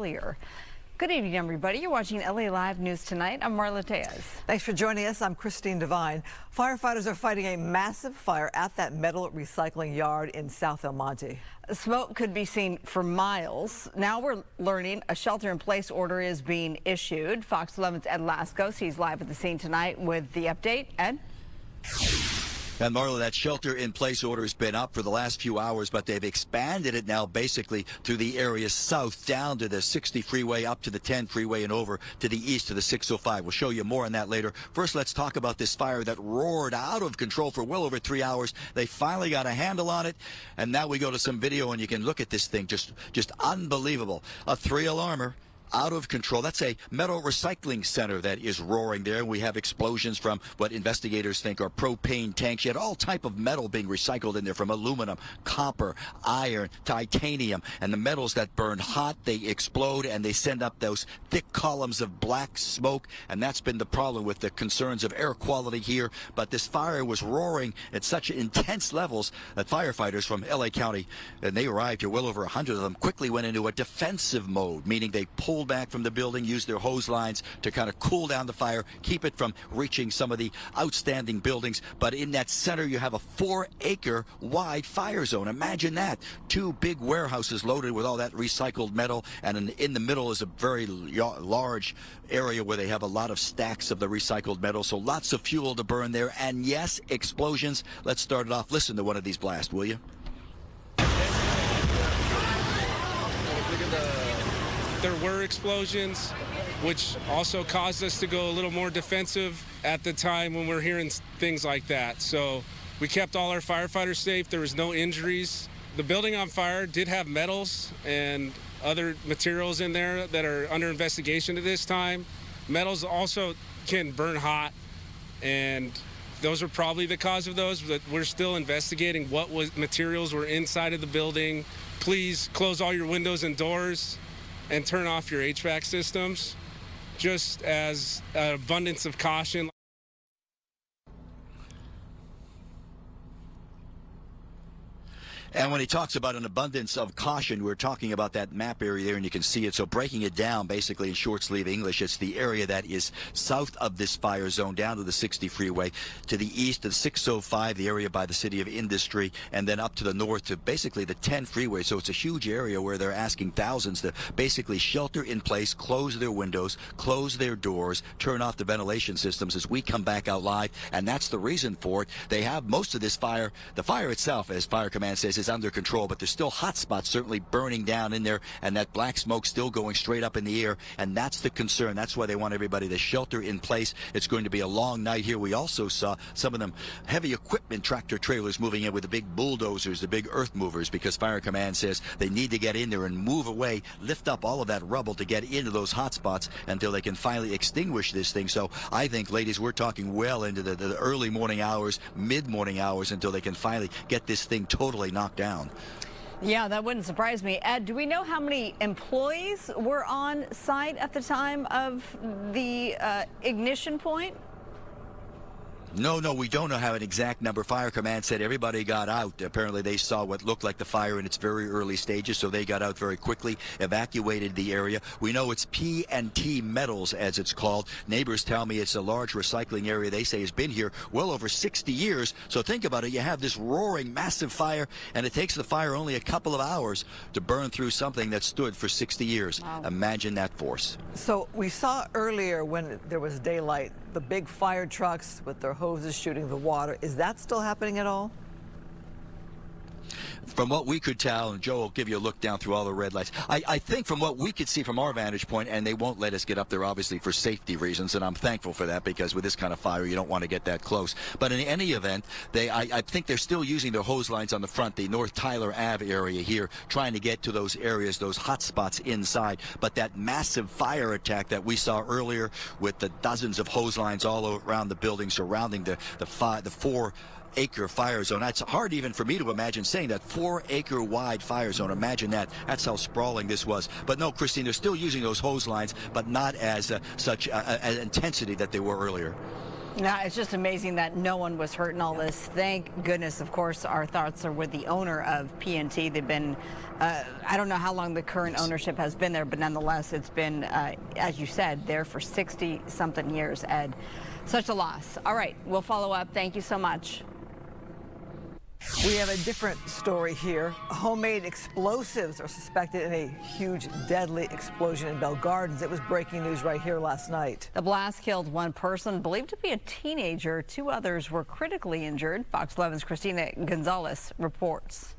earlier. Good evening, everybody. You're watching LA Live News Tonight. I'm Marla Tejas. Thanks for joining us. I'm Christine Devine. Firefighters are fighting a massive fire at that metal recycling yard in South El Monte. Smoke could be seen for miles. Now we're learning a shelter-in-place order is being issued. Fox 11's Ed Lascos, he's live at the scene tonight with the update. Ed? And Marla, that shelter-in-place order has been up for the last few hours, but they've expanded it now basically to the area south, down to the 60 freeway, up to the 10 freeway, and over to the east to the 605. We'll show you more on that later. First, let's talk about this fire that roared out of control for well over 3 hours. They finally got a handle on it, and now we go to some video, and you can look at this thing. Just unbelievable. A 3-alarmer. Out of control. That's a metal recycling center that is roaring there. We have explosions from what investigators think are propane tanks. You had all type of metal being recycled in there, from aluminum, copper, iron, titanium, and the metals that burn hot, they explode and they send up those thick columns of black smoke, and that's been the problem with the concerns of air quality here. But this fire was roaring at such intense levels that firefighters from LA County, and they arrived here, well over 100 of them, quickly went into a defensive mode, meaning they pulled back from the building, used their hose lines to kind of cool down the fire, keep it from reaching some of the outstanding buildings. But in that center, you have a 4-acre wide fire zone. Imagine that. 2 big warehouses loaded with all that recycled metal, and in the middle is a very large area where they have a lot of stacks of the recycled metal. So lots of fuel to burn there, and yes, explosions. Let's start it off. Listen to one of these blasts, will you? There were explosions, which also caused us to go a little more defensive at the time when we're hearing things like that. So we kept all our firefighters safe. There was no injuries. The building on fire did have metals and other materials in there that are under investigation at this time. Metals also can burn hot, and those are probably the cause of those, but we're still investigating what materials were inside of the building. Please close all your windows and doors and turn off your HVAC systems, just as an abundance of caution. And when he talks about an abundance of caution, we're talking about that map area there, and you can see it. So breaking it down, basically in short-sleeve English, it's the area that is south of this fire zone, down to the 60 freeway, to the east of 605, the area by the city of Industry, and then up to the north to basically the 10 freeway. So it's a huge area where they're asking thousands to basically shelter in place, close their windows, close their doors, turn off the ventilation systems as we come back out live. And that's the reason for it. They have most of this fire. The fire itself, as Fire Command says, is under control, but there's still hot spots certainly burning down in there, and that black smoke still going straight up in the air, and that's the concern. That's why they want everybody to shelter in place. It's going to be a long night here. We also saw some of them heavy equipment tractor trailers moving in with the big bulldozers, the big earth movers, because Fire Command says they need to get in there and move away, lift up all of that rubble to get into those hot spots until they can finally extinguish this thing. So I think, ladies, we're talking well into the early morning hours, mid-morning hours, until they can finally get this thing totally knocked down. Yeah, that wouldn't surprise me. Ed, do we know how many employees were on site at the time of the ignition point? No, we don't know how an exact number. Fire Command said everybody got out. Apparently they saw what looked like the fire in its very early stages, so they got out very quickly, evacuated the area. We know it's P&T Metals, as it's called. Neighbors tell me it's a large recycling area they say has been here well over 60 years. So think about it. You have this roaring, massive fire, and it takes the fire only a couple of hours to burn through something that stood for 60 years. Wow. Imagine that force. So we saw earlier when there was daylight, the big fire trucks with their hoses shooting the water. Is that still happening at all? From what we could tell, and Joe will give you a look down through all the red lights, I think from what we could see from our vantage point, and they won't let us get up there obviously for safety reasons, and I'm thankful for that, because with this kind of fire you don't want to get that close. But in any event, I think they're still using their hose lines on the front, the North Tyler Ave area here, trying to get to those areas, those hot spots inside. But that massive fire attack that we saw earlier with the dozens of hose lines all around the building surrounding the 4-acre fire zone. That's hard even for me to imagine saying that. 4-acre wide fire zone. Imagine that. That's how sprawling this was. But no, Christine, they're still using those hose lines, but not as such an intensity that they were earlier. Yeah, it's just amazing that no one was hurt in all this. Thank goodness. Of course, our thoughts are with the owner of PNT. They've been, I don't know how long the current ownership has been there, but nonetheless, it's been, as you said, there for 60-something years, Ed. Such a loss. All right, we'll follow up. Thank you so much. We have a different story here. Homemade explosives are suspected in a huge, deadly explosion in Bell Gardens. It was breaking news right here last night. The blast killed one person, believed to be a teenager. Two others were critically injured. Fox 11's Christina Gonzalez reports.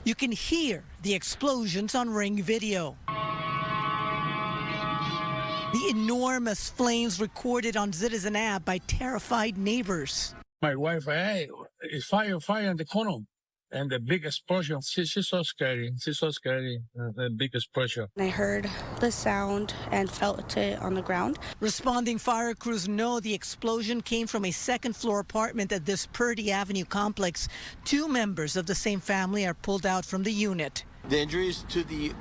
You can hear the explosions on Ring video. The enormous flames recorded on Citizen app by terrified neighbors. My wife, hey, it's fire, fire in the corner. And the big explosion, she's so scary, the big explosion. I heard the sound and felt it on the ground. Responding fire crews know the explosion came from a second-floor apartment at this Purdy Avenue complex. Two members of the same family are pulled out from the unit. The injuries to the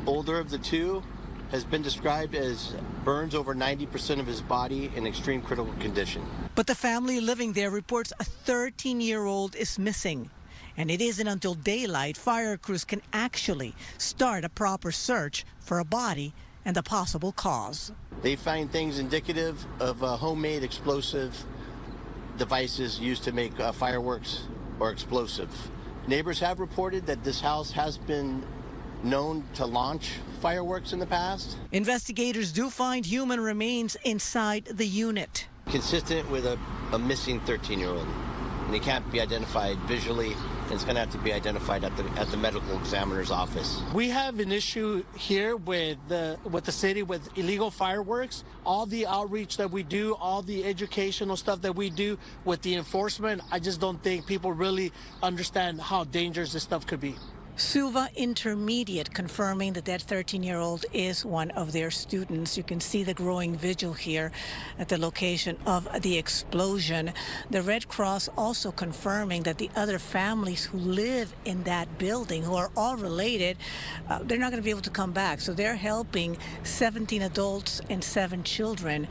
older of the two has been described as burns over 90% of his body in extreme critical condition. But the family living there reports a 13-year-old is missing. And it isn't until daylight fire crews can actually start a proper search for a body and the possible cause. They find things indicative of homemade explosive devices used to make fireworks or explosive. Neighbors have reported that this house has been known to launch fireworks in the past. Investigators do find human remains inside the unit. Consistent with a missing 13-year-old. And he can't be identified visually, and it's going to have to be identified at the medical examiner's office. We have an issue here with the city with illegal fireworks. All the outreach that we do, all the educational stuff that we do with the enforcement, I just don't think people really understand how dangerous this stuff could be. Suva Intermediate confirming that 13-year-old is one of their students. You can see the growing vigil here at the location of the explosion. The Red Cross also confirming that the other families who live in that building, who are all related, they're not going to be able to come back. So they're helping 17 adults and 7 children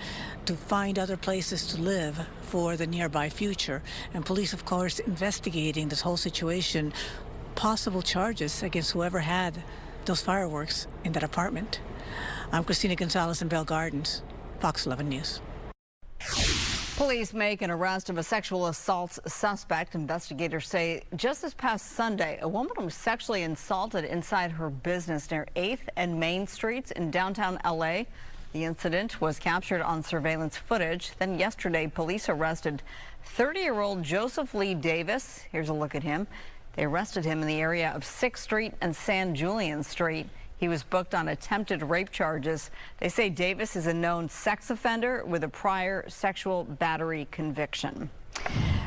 to find other places to live for the nearby future. And police, of course, investigating this whole situation. Possible charges against whoever had those fireworks in that apartment. I'm Christina Gonzalez in Bell Gardens, Fox 11 News. Police make an arrest of a sexual assault suspect. Investigators say just this past Sunday, a woman was sexually assaulted inside her business near 8th and Main Streets in downtown LA. The incident was captured on surveillance footage. Then yesterday, police arrested 30-year-old Joseph Lee Davis. Here's a look at him. They arrested him in the area of 6th Street and San Julian Street. He was booked on attempted rape charges. They say Davis is a known sex offender with a prior sexual battery conviction.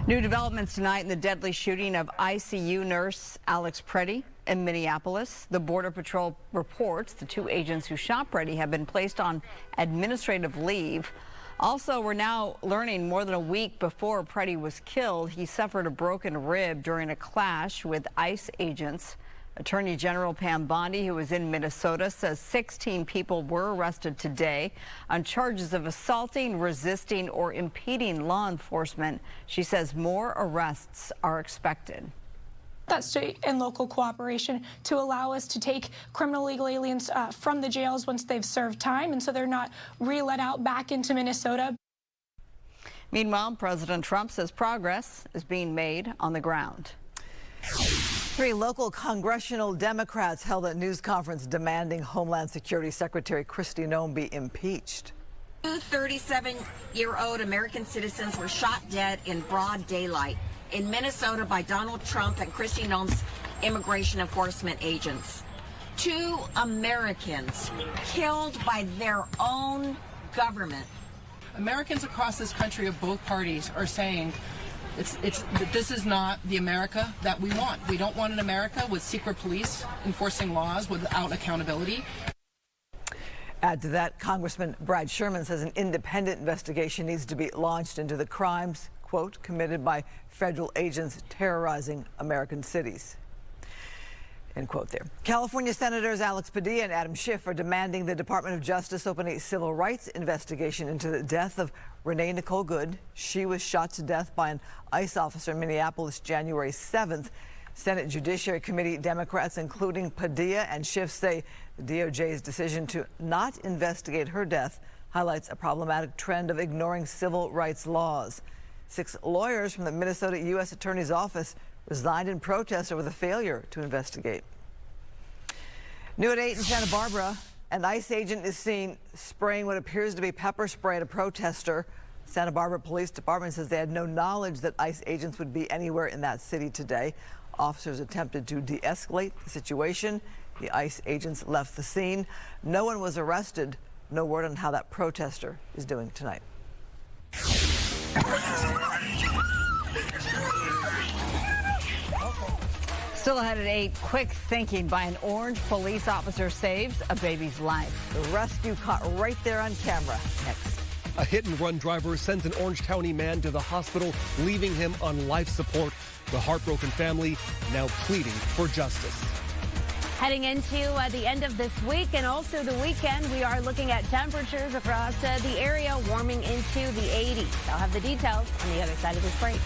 New developments tonight in the deadly shooting of ICU nurse Alex Preddy in Minneapolis. The Border Patrol reports the 2 agents who shot Preddy have been placed on administrative leave. Also, we're now learning more than a week before Preddy was killed, he suffered a broken rib during a clash with ICE agents. Attorney General Pam Bondi, who was in Minnesota, says 16 people were arrested today on charges of assaulting, resisting, or impeding law enforcement. She says more arrests are expected. That state and local cooperation to allow us to take criminal illegal aliens from the jails once they've served time, and so they're not re-let out back into Minnesota. Meanwhile, President Trump says progress is being made on the ground. 3 local congressional Democrats held a news conference demanding Homeland Security Secretary Kristi Noem be impeached. 2 37-year-old American citizens were shot dead in broad daylight in Minnesota by Donald Trump and Kristi Noem's immigration enforcement agents. 2 Americans killed by their own government. Americans across this country of both parties are saying this is not the America that we want. We don't want an America with secret police enforcing laws without accountability. Add to that, Congressman Brad Sherman says an independent investigation needs to be launched into the crimes, quote, committed by federal agents terrorizing American cities. End quote there. California Senators Alex Padilla and Adam Schiff are demanding the Department of Justice open a civil rights investigation into the death of Renee Nicole Good. She was shot to death by an ICE officer in Minneapolis January 7th. Senate Judiciary Committee Democrats, including Padilla and Schiff, say the DOJ's decision to not investigate her death highlights a problematic trend of ignoring civil rights laws. 6 lawyers from the Minnesota U.S. Attorney's Office resigned in protest over the failure to investigate. New at 8 in Santa Barbara, an ICE agent is seen spraying what appears to be pepper spray at a protester. Santa Barbara Police Department says they had no knowledge that ICE agents would be anywhere in that city today. Officers attempted to de-escalate the situation. The ICE agents left the scene. No one was arrested. No word on how that protester is doing tonight. Still ahead at 8, quick thinking by an Orange police officer saves a baby's life. The rescue caught right there on camera. Next. A hit-and-run driver sends an Orange County man to the hospital, leaving him on life support. The heartbroken family now pleading for justice. Heading into the end of this week and also the weekend, we are looking at temperatures across the area warming into the 80s. I'll have the details on the other side of this break.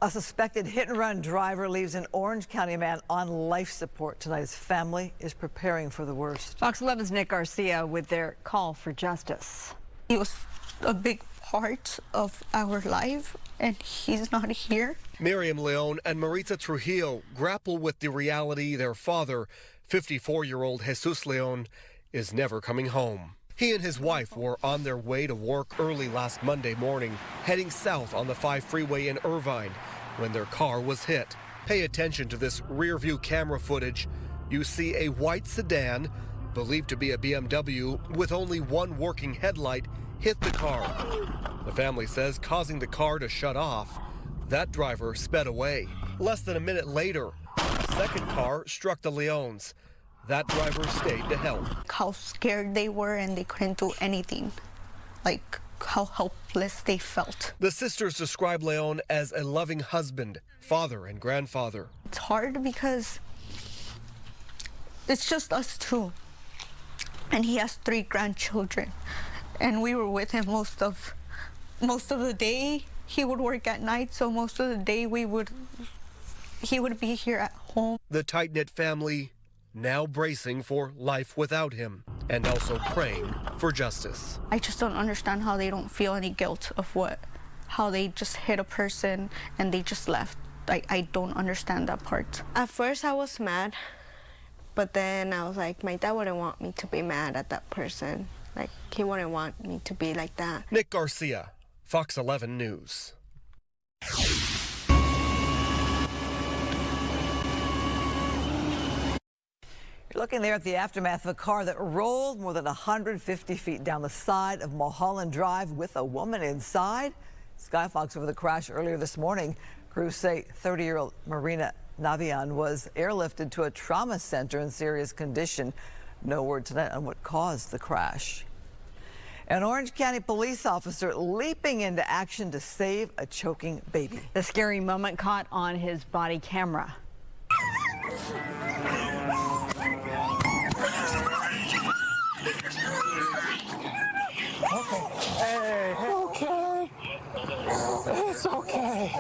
A suspected hit-and-run driver leaves an Orange County man on life support tonight. His family is preparing for the worst. Fox 11's Nick Garcia with their call for justice. He was a big part of our life, and he's not here. Miriam Leon and Maritza Trujillo grapple with the reality their father, 54-year-old Jesus Leon, is never coming home. He and his wife were on their way to work early last Monday morning, heading south on the 5 freeway in Irvine when their car was hit. Pay attention to this rear-view camera footage. You see a white sedan, believed to be a BMW, with only one working headlight, hit the car. The family says causing the car to shut off That driver sped away. Less than a minute later, a second car struck the Leons. That driver stayed to help. How scared they were and they couldn't do anything. Like how helpless they felt. The sisters describe Leon as a loving husband, father, and grandfather. It's hard because it's just us two. And he has 3 grandchildren. And we were with him most of the day. He would work at night, so most of the day he would be here at home. The tight-knit family now bracing for life without him and also praying for justice. I just don't understand how they don't feel any guilt of how they just hit a person and they just left. I don't understand that part. At first I was mad, but then I was like, my dad wouldn't want me to be mad at that person. Like, he wouldn't want me to be like that. Nick Garcia, Fox 11 News. You're looking there at the aftermath of a car that rolled more than 150 feet down the side of Mulholland Drive with a woman inside. Sky Fox over the crash earlier this morning. Crews say 30-year-old Marina Navian was airlifted to a trauma center in serious condition. No word tonight on what caused the crash. An Orange County police officer leaping into action to save a choking baby. The scary moment caught on his body camera. Okay. It's okay.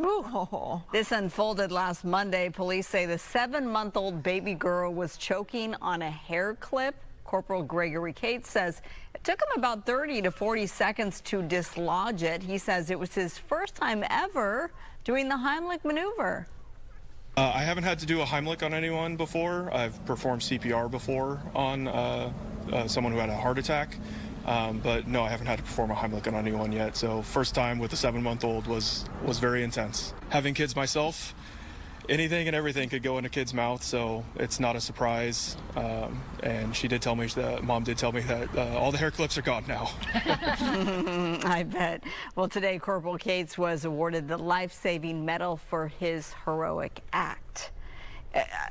Ooh. This unfolded last Monday. Police say the 7-month-old baby girl was choking on a hair clip. Corporal Gregory Cates says it took him about 30 to 40 seconds to dislodge it. He says it was his first time ever doing the Heimlich maneuver. I haven't had to do a Heimlich on anyone before. I've performed CPR before on someone who had a heart attack. But no, I haven't had to perform a Heimlich on anyone yet. So first time with a 7-month-old was very intense. Having kids myself, anything and everything could go in a kid's mouth, so it's not a surprise. And she did tell me, Mom did tell me that all the hair clips are gone now. I bet. Well, today Corporal Cates was awarded the life-saving medal for his heroic act.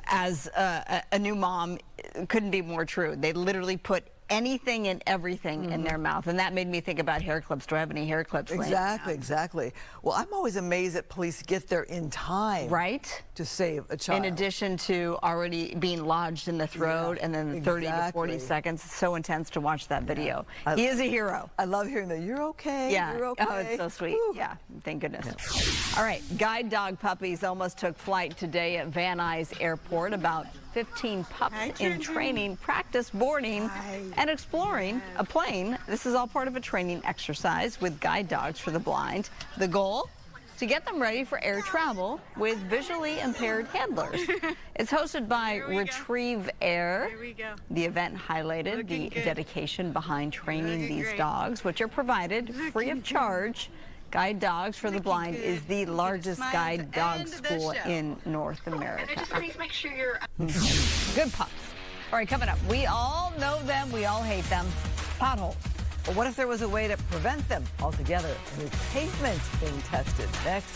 As a new mom, couldn't be more true. They literally put anything and everything in their mouth, and that made me think about hair clips. Do I have any hair clips? Exactly. Well, I'm always amazed that police get there in time, right, to save a child. In addition to already being lodged in the throat, and then 30 to 40 seconds. It's so intense to watch that video. He is a hero. I love hearing that. You're okay. Yeah. You're okay. Oh, it's so sweet. Woo. Yeah. Thank goodness. Yeah. All right. Guide dog puppies almost took flight today at Van Nuys Airport. About 15 pups in training practice boarding and exploring a plane. This is all part of a training exercise with guide dogs for the blind. The goal? To get them ready for air travel with visually impaired handlers. It's hosted by Retrieve Air. The event highlighted the dedication behind training these dogs, which are provided free of charge. Guide Dogs for the Blind is the largest guide dog school in North America. Please make sure you're Good pups. All right, coming up, we all know them, we all hate them. Potholes. But what if there was a way to prevent them altogether? New pavement being tested next.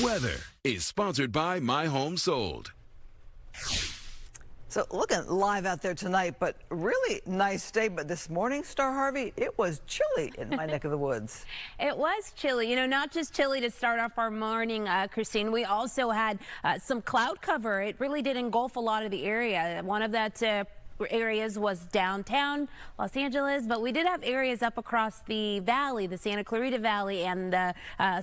Weather is sponsored by My Home Sold. So looking live out there tonight, but really nice day. But this morning, Star Harvey, it was chilly in my neck of the woods. It was chilly, not just chilly to start off our morning, Christine. We also had some cloud cover. It really did engulf a lot of the area. One of that areas was downtown Los Angeles, but we did have areas up across the valley, the Santa Clarita Valley and the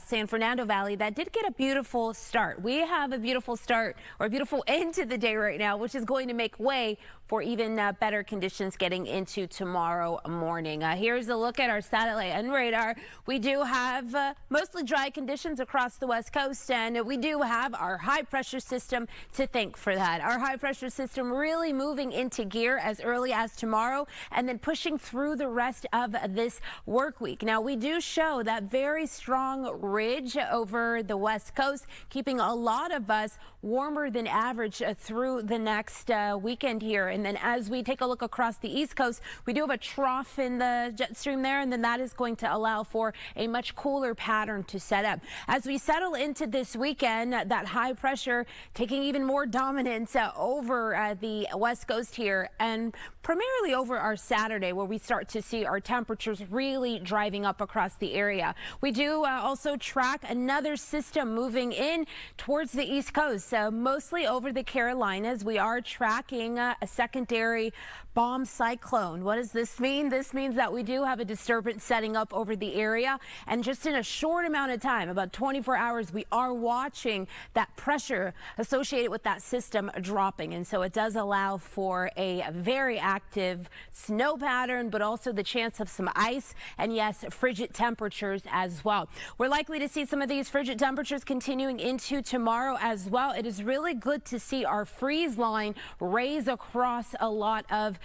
San Fernando Valley, that did get a beautiful start. We have a beautiful start, or a beautiful end to the day right now, which is going to make way for even better conditions getting into tomorrow morning. Here's a look at our satellite and radar. We do have mostly dry conditions across the West Coast, and we do have our high pressure system to thank for that. Our high pressure system really moving into gear as early as tomorrow, and then pushing through the rest of this work week. Now, we do show that very strong ridge over the West Coast, keeping a lot of us warmer than average through the next weekend here. And then as we take a look across the East Coast, we do have a trough in the jet stream there, and then that is going to allow for a much cooler pattern to set up. As we settle into this weekend, that high pressure taking even more dominance over the West Coast here, and primarily over our Saturday, where we start to see our temperatures really driving up across the area. We do also track another system moving in towards the East Coast, mostly over the Carolinas. We are tracking a secondary bomb cyclone. What does this mean? This means that we do have a disturbance setting up over the area, and just in a short amount of time, about 24 hours, we are watching that pressure associated with that system dropping. And so it does allow for a very active snow pattern, but also the chance of some ice and, yes, frigid temperatures as well. We're likely to see some of these frigid temperatures continuing into tomorrow as well. It is really good to see our freeze line raise across a lot of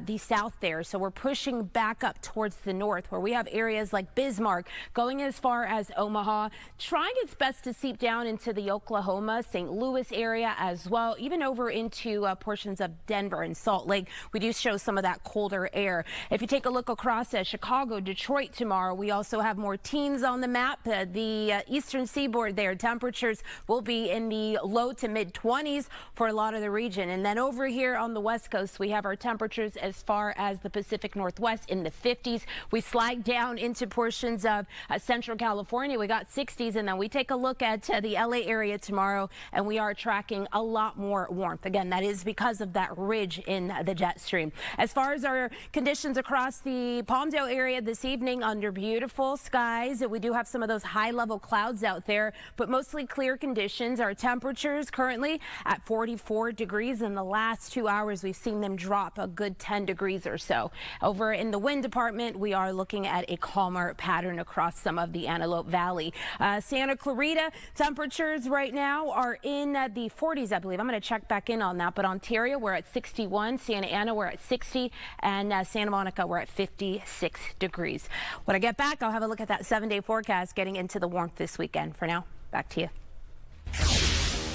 the south there. So we're pushing back up towards the north, where we have areas like Bismarck going as far as Omaha, trying its best to seep down into the Oklahoma, St. Louis area as well, even over into portions of Denver and Salt Lake. We do show some of that colder air. If you take a look across Chicago, Detroit tomorrow, we also have more teens on the map. The eastern seaboard there, temperatures will be in the low to mid 20s for a lot of the region. And then over here on the West Coast, we have our temperatures as far as the Pacific Northwest in the 50s. We slide down into portions of Central California. We got 60s, and then we take a look at the LA area tomorrow, and we are tracking a lot more warmth. Again, that is because of that ridge in the jet stream. As far as our conditions across the Palmdale area this evening, under beautiful skies, we do have some of those high-level clouds out there, but mostly clear conditions. Our temperatures currently at 44 degrees. In the last 2 hours, we've seen them drop a good 10 degrees or so. Over in the wind department, we are looking at a calmer pattern across some of the Antelope Valley. Santa Clarita temperatures right now are in the 40s, I believe. I'm going to check back in on that, but Ontario, we're at 61. Santa Ana, we're at 60, and Santa Monica, we're at 56 degrees. When I get back, I'll have a look at that 7-day forecast getting into the warmth this weekend. For now, back to you.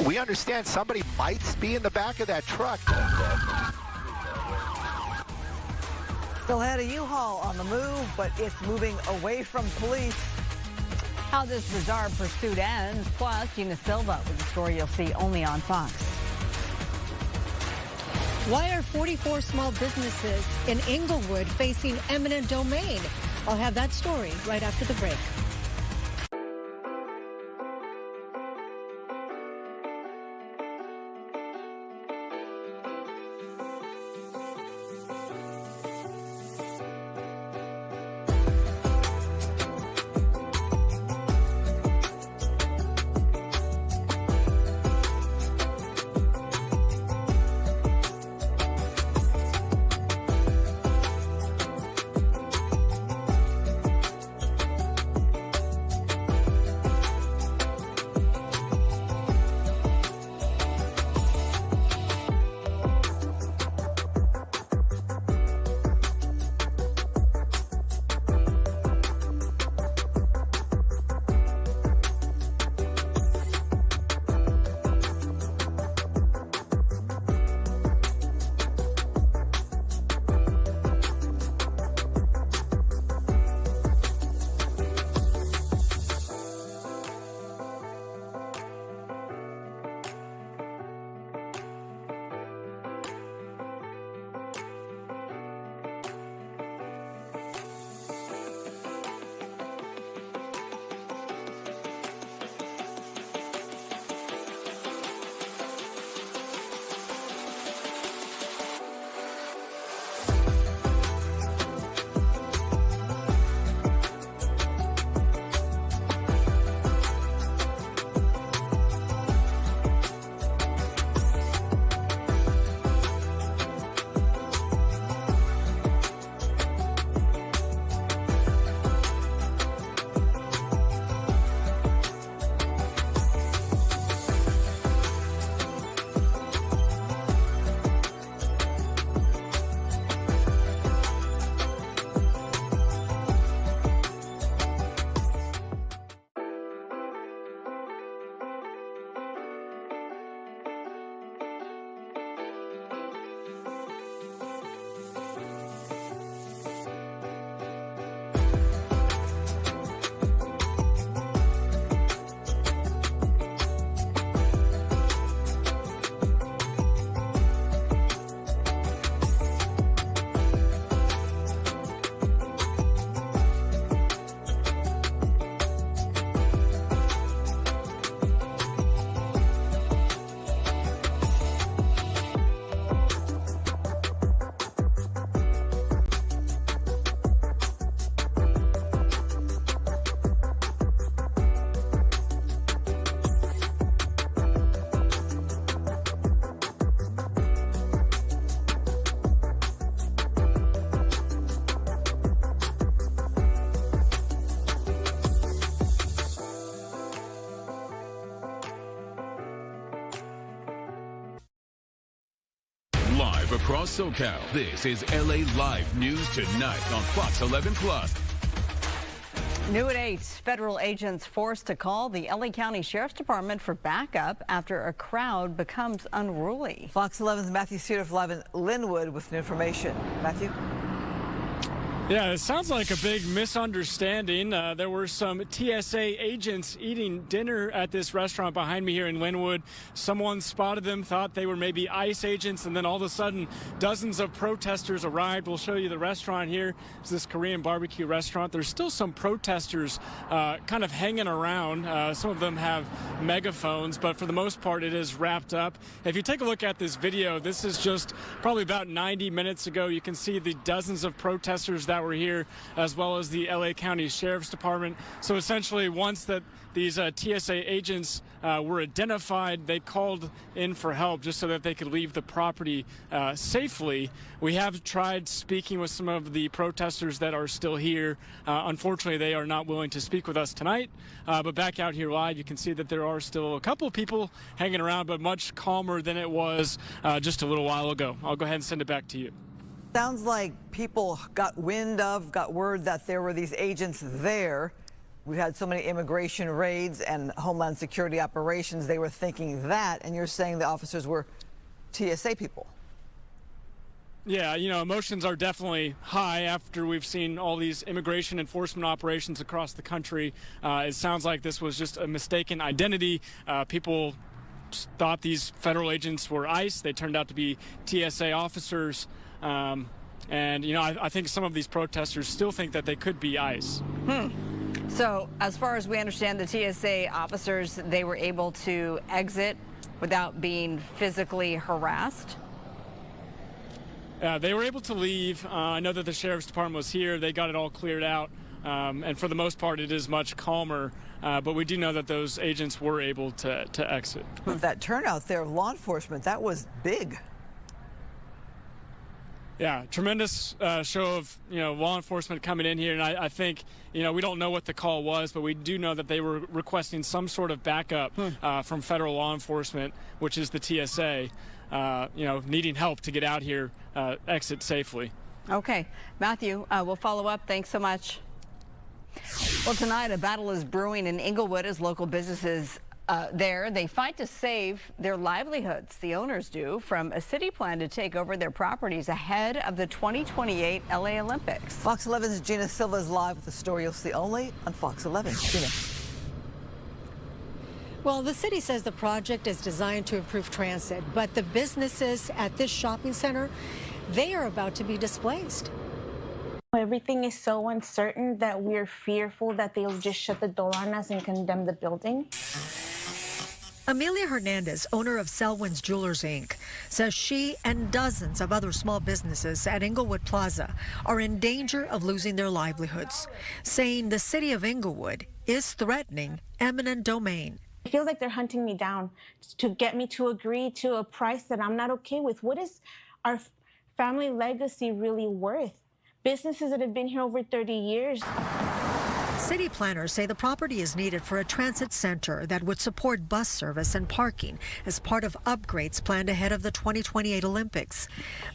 We understand somebody might be in the back of that truck. Still had a U-Haul on the move, but it's moving away from police. How this bizarre pursuit ends, plus Gina Silva with the story you'll see only on Fox. Why are 44 small businesses in Inglewood facing eminent domain? I'll have that story right after the break. across SoCal. This is LA Live News Tonight on Fox 11 Plus. New at 8, federal agents forced to call the LA County Sheriff's Department for backup after a crowd becomes unruly. Fox 11's Matthew Cedar live in Lynwood with new information. Matthew? Yeah, it sounds like a big misunderstanding. There were some TSA agents eating dinner at this restaurant behind me here in Lynwood. Someone spotted them, thought they were maybe ICE agents, and then all of a sudden, dozens of protesters arrived. We'll show you the restaurant here. It's this Korean barbecue restaurant. There's still some protesters kind of hanging around. Some of them have megaphones, but for the most part, it is wrapped up. If you take a look at this video, this is just probably about 90 minutes ago. You can see the dozens of protesters that were here, as well as the LA County Sheriff's Department. So essentially, once that these TSA agents were identified, they called in for help just so that they could leave the property safely. We have tried speaking with some of the protesters that are still here. Unfortunately, they are not willing to speak with us tonight. But back out here live, you can see that there are still a couple of people hanging around, but much calmer than it was just a little while ago. I'll go ahead and send it back to you. Sounds like people got word that there were these agents there. We've had so many immigration raids and Homeland Security operations. They were thinking that, and you're saying the officers were TSA people. Yeah, you know, emotions are definitely high after we've seen all these immigration enforcement operations across the country. It sounds like this was just a mistaken identity. People thought these federal agents were ICE. They turned out to be TSA officers. And, you know, I think some of these protesters still think that they could be ICE. So as far as we understand, the TSA officers, they were able to exit without being physically harassed? They were able to leave. I know that the Sheriff's Department was here. They got it all cleared out. And for the most part, it is much calmer. But we do know that those agents were able to exit. That turnout there of law enforcement, that was big. Yeah, tremendous show of, you know, law enforcement coming in here. And I think, you know, we don't know what the call was, but we do know that they were requesting some sort of backup from federal law enforcement, which is the TSA, you know, needing help to get out here, exit safely. Okay. Matthew, we'll follow up. Thanks so much. Well, tonight, a battle is brewing in Inglewood as local businesses there. They fight to save their livelihoods. The owners do, from a city plan to take over their properties ahead of the 2028 LA Olympics. Fox 11's Gina Silva is live with the story you'll see only on Fox 11. Gina. Well, the city says the project is designed to improve transit, but the businesses at this shopping center, they are about to be displaced. Everything is so uncertain that we're fearful that they'll just shut the door on us and condemn the building. Amelia Hernandez, owner of Selwyn's Jewelers, Inc., says she and dozens of other small businesses at Inglewood Plaza are in danger of losing their livelihoods, saying the city of Inglewood is threatening eminent domain. I feel like they're hunting me down to get me to agree to a price that I'm not okay with. What is our family legacy really worth? Businesses that have been here over 30 years. City planners say the property is needed for a transit center that would support bus service and parking as part of upgrades planned ahead of the 2028 Olympics.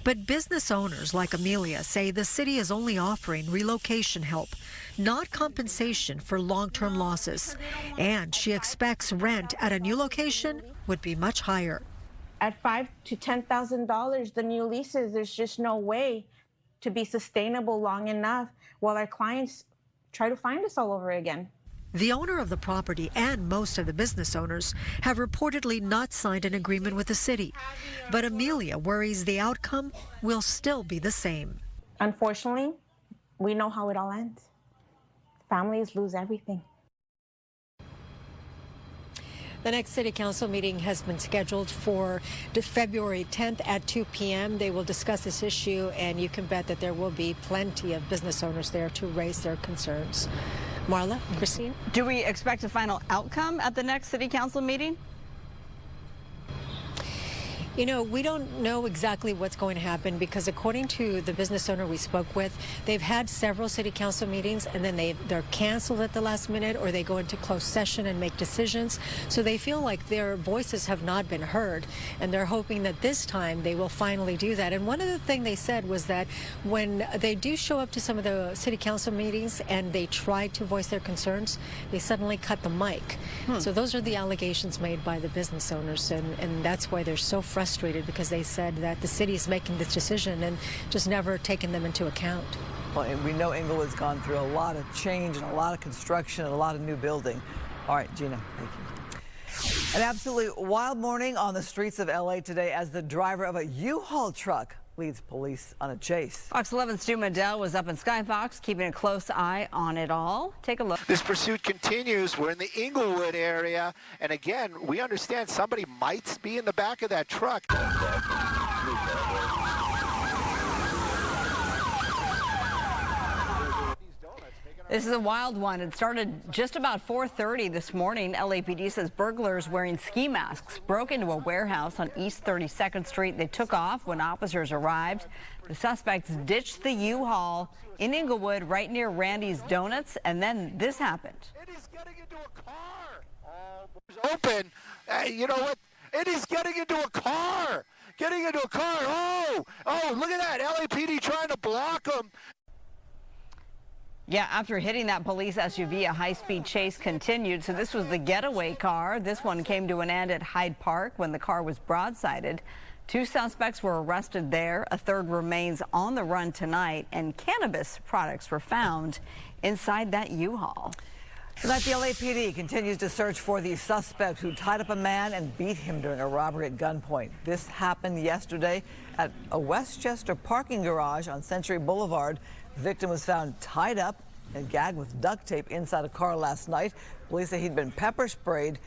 But business owners like Amelia say the city is only offering relocation help, not compensation for long-term losses. And she expects rent at a new location would be much higher. At $5,000 to $10,000, the new leases, there's just no way to be sustainable long enough while our clients try to find us all over again. The owner of the property and most of the business owners have reportedly not signed an agreement with the city. But Amelia worries the outcome will still be the same. Unfortunately, we know how it all ends. Families lose everything. The next city council meeting has been scheduled for February 10th at 2 p.m. They will discuss this issue, and you can bet that there will be plenty of business owners there to raise their concerns. Marla, Christine? Do we expect a final outcome at the next city council meeting? You know, we don't know exactly what's going to happen because according to the business owner we spoke with, they've had several city council meetings and then they're canceled at the last minute or they go into closed session and make decisions. So they feel like their voices have not been heard, and they're hoping that this time they will finally do that. And one of the things they said was that when they do show up to some of the city council meetings and they try to voice their concerns, they suddenly cut the mic. So those are the allegations made by the business owners, and that's why they're so frustrated, because they said that the city is making this decision and just never taking them into account. Well, and we know Inglewood's gone through a lot of change and a lot of construction and a lot of new building. All right, Gina, thank you. An absolutely wild morning on the streets of LA today as the driver of a U-Haul truck leads police on a chase. Fox 11's Stu Mandel was up in Skyfox, keeping a close eye on it all. Take a look. This pursuit continues. We're in the Inglewood area, and again, we understand somebody might be in the back of that truck. This is a wild one. It started just about 4:30 this morning. LAPD says burglars wearing ski masks broke into a warehouse on East 32nd Street. They took off when officers arrived. The suspects ditched the U-Haul in Inglewood right near Randy's Donuts, and then this happened. It is getting into a car. Open. You know what? It is getting into a car. Getting into a car. Oh, look at that. LAPD trying to block them. Yeah, after hitting that police SUV, a high-speed chase continued. So this was the getaway car. This one came to an end at Hyde Park when the car was broadsided. 2 suspects were arrested there. A third remains on the run tonight, and cannabis products were found inside that U-Haul. Tonight, the LAPD continues to search for the suspect who tied up a man and beat him during a robbery at gunpoint. This happened yesterday at a Westchester parking garage on Century Boulevard. The victim was found tied up and gagged with duct tape inside a car last night. Police say he'd been pepper sprayed.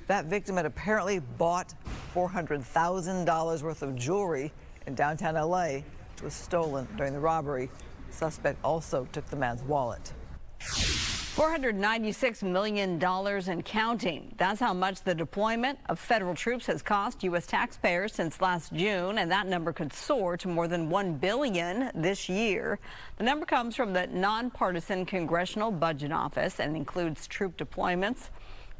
That victim had apparently bought $400,000 worth of jewelry in downtown LA, which was stolen during the robbery. The suspect also took the man's wallet. $496 million and counting. That's how much the deployment of federal troops has cost U.S. taxpayers since last June, and that number could soar to more than $1 billion this year. The number comes from the nonpartisan Congressional Budget Office and includes troop deployments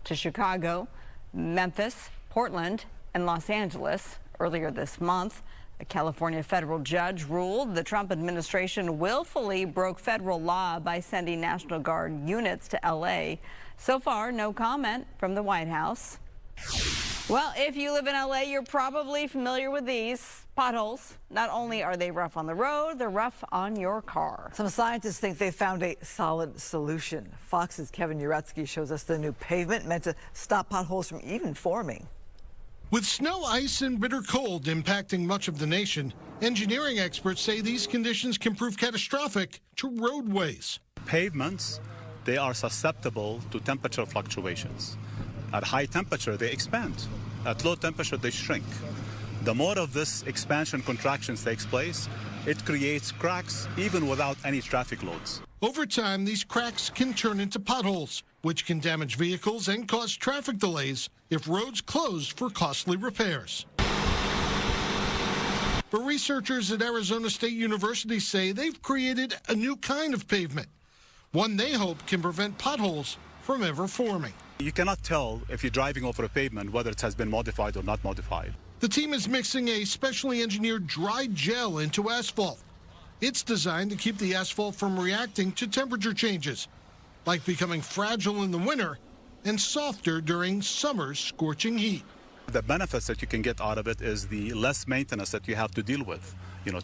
to Chicago, Memphis, Portland, and Los Angeles. Earlier this month, a California federal judge ruled the Trump administration willfully broke federal law by sending National Guard units to L.A. So far, no comment from the White House. Well, if you live in L.A., you're probably familiar with these potholes. Not only are they rough on the road, they're rough on your car. Some scientists think they found a solid solution. Fox's Kevin Uretsky shows us the new pavement meant to stop potholes from even forming. With snow, ice, and bitter cold impacting much of the nation, engineering experts say these conditions can prove catastrophic to roadways. Pavements, they are susceptible to temperature fluctuations. At high temperature, they expand. At low temperature, they shrink. The more of this expansion contractions takes place, it creates cracks even without any traffic loads. Over time, these cracks can turn into potholes, which can damage vehicles and cause traffic delays if roads close for costly repairs. But researchers at Arizona State University say they've created a new kind of pavement, one they hope can prevent potholes from ever forming. You cannot tell if you're driving over a pavement whether it has been modified or not modified. The team is mixing a specially engineered dry gel into asphalt. It's designed to keep the asphalt from reacting to temperature changes, like becoming fragile in the winter and softer during summer's scorching heat. The benefits that you can get out of it is the less maintenance that you have to deal with,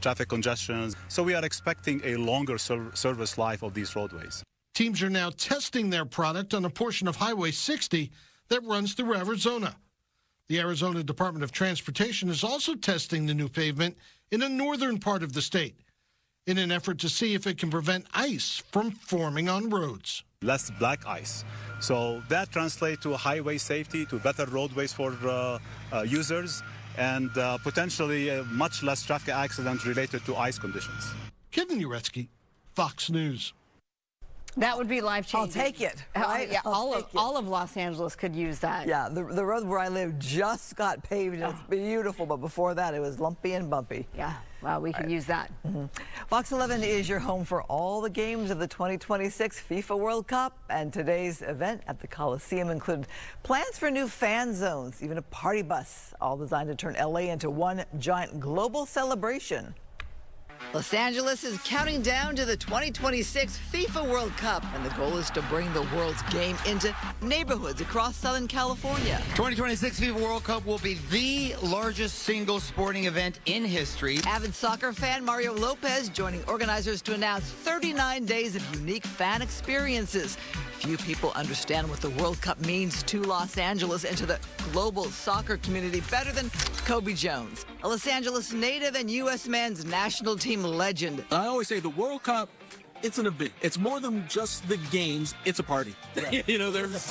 traffic congestions. So we are expecting a longer service life of these roadways. Teams are now testing their product on a portion of Highway 60 that runs through Arizona. The Arizona Department of Transportation is also testing the new pavement in a northern part of the state in an effort to see if it can prevent ice from forming on roads. Less black ice. So that translates to highway safety, to better roadways for users, and potentially much less traffic accidents related to ice conditions. Kevin Uretsky, Fox News. That would be life-changing. I'll take it, right? Yeah, all of Los Angeles could use that. Yeah, the road where I live just got paved. It's beautiful, but before that, it was lumpy and bumpy. Yeah, well, we could use that. Fox 11 is your home for all the games of the 2026 FIFA World Cup, and today's event at the Coliseum included plans for new fan zones, even a party bus, all designed to turn LA into one giant global celebration. Los Angeles is counting down to the 2026 FIFA World Cup, and the goal is to bring the world's game into neighborhoods across Southern California. 2026 FIFA World Cup will be the largest single sporting event in history. Avid soccer fan Mario Lopez joining organizers to announce 39 days of unique fan experiences. Few people understand what the World Cup means to Los Angeles and to the global soccer community better than Kobe Jones, a Los Angeles native and U.S. men's national team legend. I always say the World Cup, it's an event. It's more than just the games. It's a party. Right. You know, there's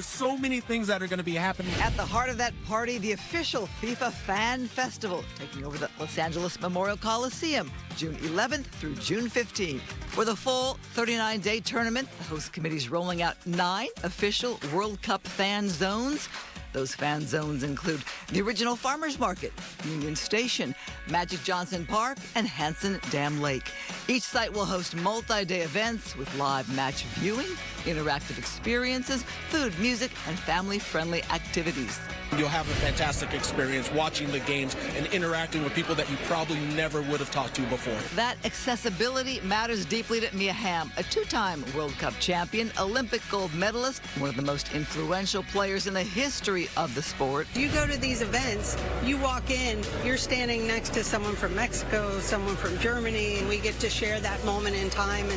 so many things that are going to be happening. At the heart of that party, the official FIFA Fan Festival, taking over the Los Angeles Memorial Coliseum, June 11th through June 15th. For the full 39-day tournament, the host committee is rolling out 9 official World Cup fan zones. Those fan zones include the original Farmers Market, Union Station, Magic Johnson Park, and Hanson Dam Lake. Each site will host multi-day events with live match viewing, interactive experiences, food, music, and family-friendly activities. You'll have a fantastic experience watching the games and interacting with people that you probably never would have talked to before. That accessibility matters deeply to Mia Hamm, a 2-time World Cup champion, Olympic gold medalist, one of the most influential players in the history of the sport. You go to these events, you walk in, you're standing next to someone from Mexico, someone from Germany, and we get to share that moment in time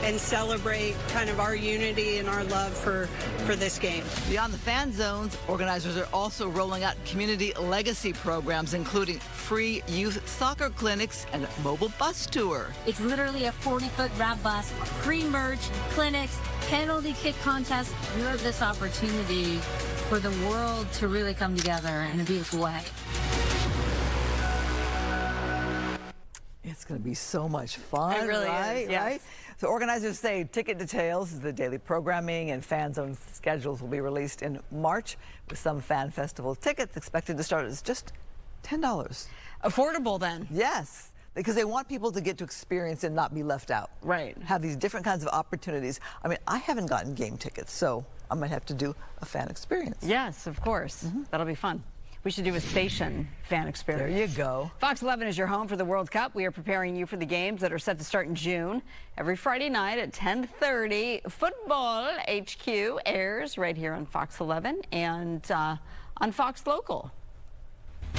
and celebrate kind of our unity and our love for this game. Beyond the fan zones, organizers are also rolling out community legacy programs, including free youth soccer clinics and mobile bus tour. It's literally a 40-foot grab bus, free merch, clinics, penalty kick contest. You have this opportunity for the world to really come together in a beautiful way. It's going to be so much fun. It really right? is, yes. Right? So organizers say ticket details, the daily programming, and fan zone schedules will be released in March, with some fan festival tickets expected to start as just $10. Affordable then? Yes, because they want people to get to experience and not be left out. Right. Have these different kinds of opportunities. I mean, I haven't gotten game tickets, so I might have to do a fan experience. Yes, of course. That'll be fun. We should do a station fan experience. There you go. Fox 11 is your home for the World Cup. We are preparing you for the games that are set to start in June. Every Friday night at 10:30, Football HQ airs right here on Fox 11 and on Fox Local.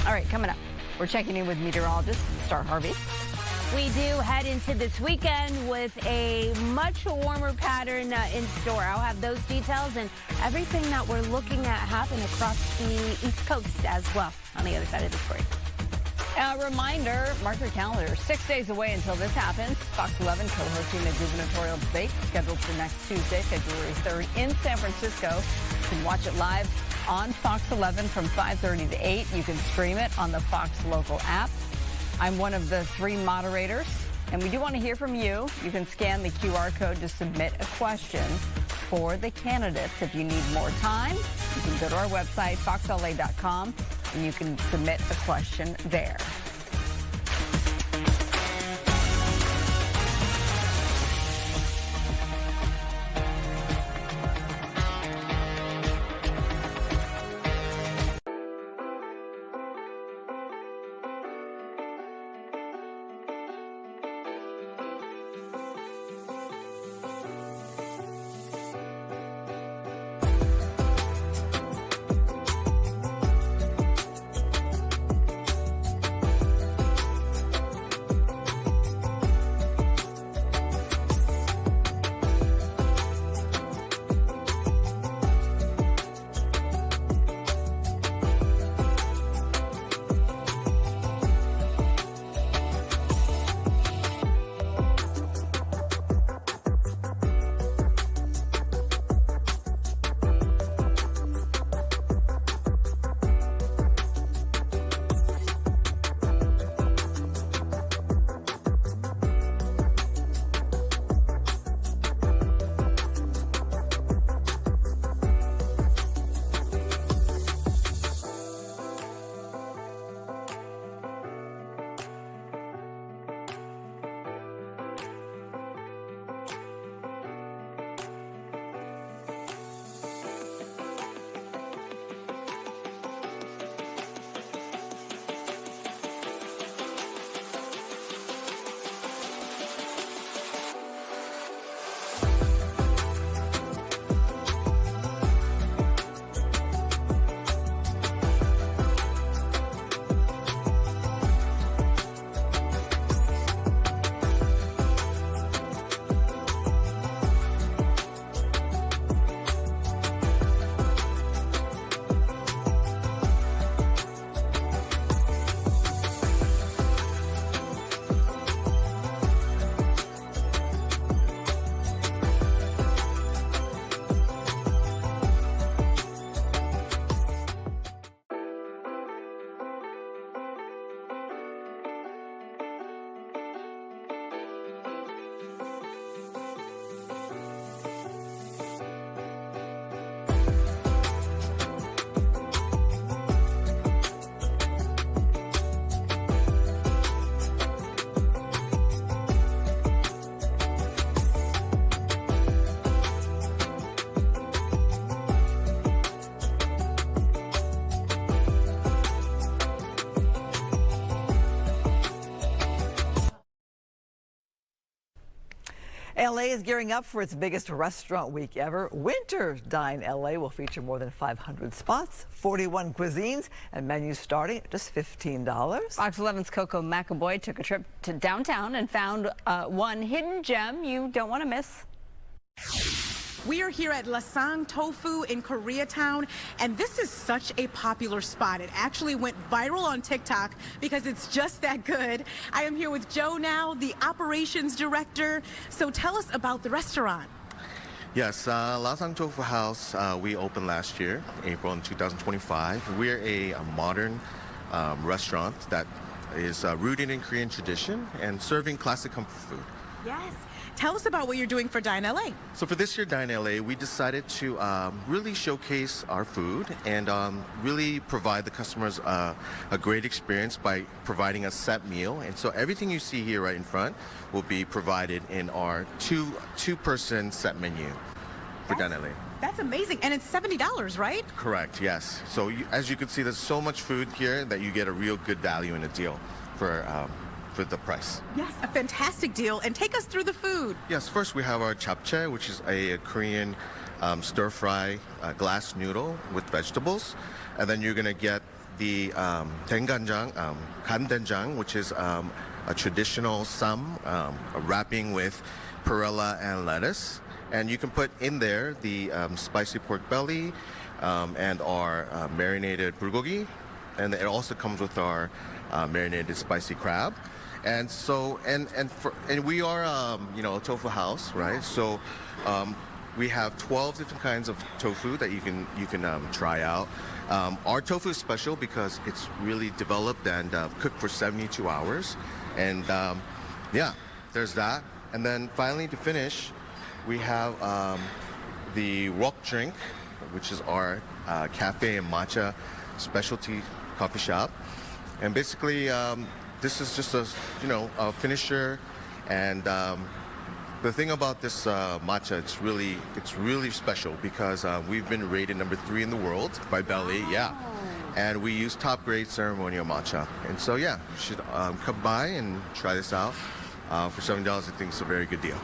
All right, coming up, we're checking in with meteorologist Star Harvey. We do head into this weekend with a much warmer pattern in store. I'll have those details and everything that we're looking at happen across the East Coast as well on the other side of the story. A reminder, mark your calendar, 6 days away until this happens. Fox 11 co-hosting the gubernatorial debate scheduled for next Tuesday, February 3rd in San Francisco. You can watch it live on Fox 11 from 5:30 to 8. You can stream it on the Fox Local app. I'm one of the 3 moderators, and we do want to hear from you. You can scan the QR code to submit a question for the candidates. If you need more time, you can go to our website, foxla.com, and you can submit a question there. LA is gearing up for its biggest restaurant week ever. Winter Dine LA will feature more than 500 spots, 41 cuisines, and menus starting at just $15. Fox 11's Coco McAvoy took a trip to downtown and found one hidden gem you don't want to miss. We are here at Lasang Tofu in Koreatown, and this is such a popular spot. It actually went viral on TikTok because it's just that good. I am here with Joe now, the operations director. So tell us about the restaurant. Yes, Lasang Tofu House, we opened last year, April in 2025. We're a modern restaurant that is rooted in Korean tradition and serving classic comfort food. Yes. Tell us about what you're doing for Dine LA. So for this year Dine LA, we decided to really showcase our food and really provide the customers a great experience by providing a set meal. And so everything you see here right in front will be provided in our two-person set menu for Dine LA. That's amazing. And it's $70, right? Correct, yes. So as you can see, there's so much food here that you get a real good value and a deal for the price. Yes, a fantastic deal. And take us through the food. Yes, first we have our japchae, which is a Korean stir-fry glass noodle with vegetables. And then you're going to get the 된간장, 간된장, which is a traditional sam, wrapping with perilla and lettuce. And you can put in there the spicy pork belly and our marinated bulgogi. And it also comes with our marinated spicy crab. And so, and we are, a tofu house, right? So, we have 12 different kinds of tofu that you can try out. Our tofu is special because it's really developed and cooked for 72 hours. And yeah, there's that. And then finally, to finish, we have the wok drink, which is our cafe and matcha specialty coffee shop. And basically, this is just a finisher, and the thing about this matcha, it's really special because we've been rated number 3 in the world by Belly, yeah, and we use top grade ceremonial matcha, and so yeah, you should come by and try this out for $7. I think it's a very good deal.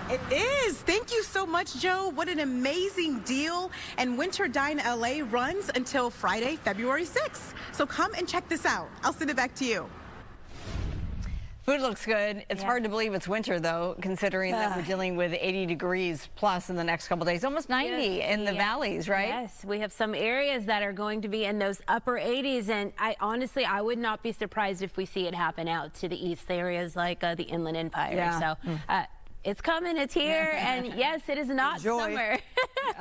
It is. Thank you so much, Joe. What an amazing deal. And Winter Dine LA runs until Friday, February 6th. So come and check this out. I'll send it back to you. Food looks good. It's hard to believe it's winter, though, considering that we're dealing with 80 degrees plus in the next couple days, almost 90 in the valleys, right? Yes, we have some areas that are going to be in those upper 80s, and I would not be surprised if we see it happen out to the east, areas like the Inland Empire. So it's coming, it's here, and yes, it is not summer.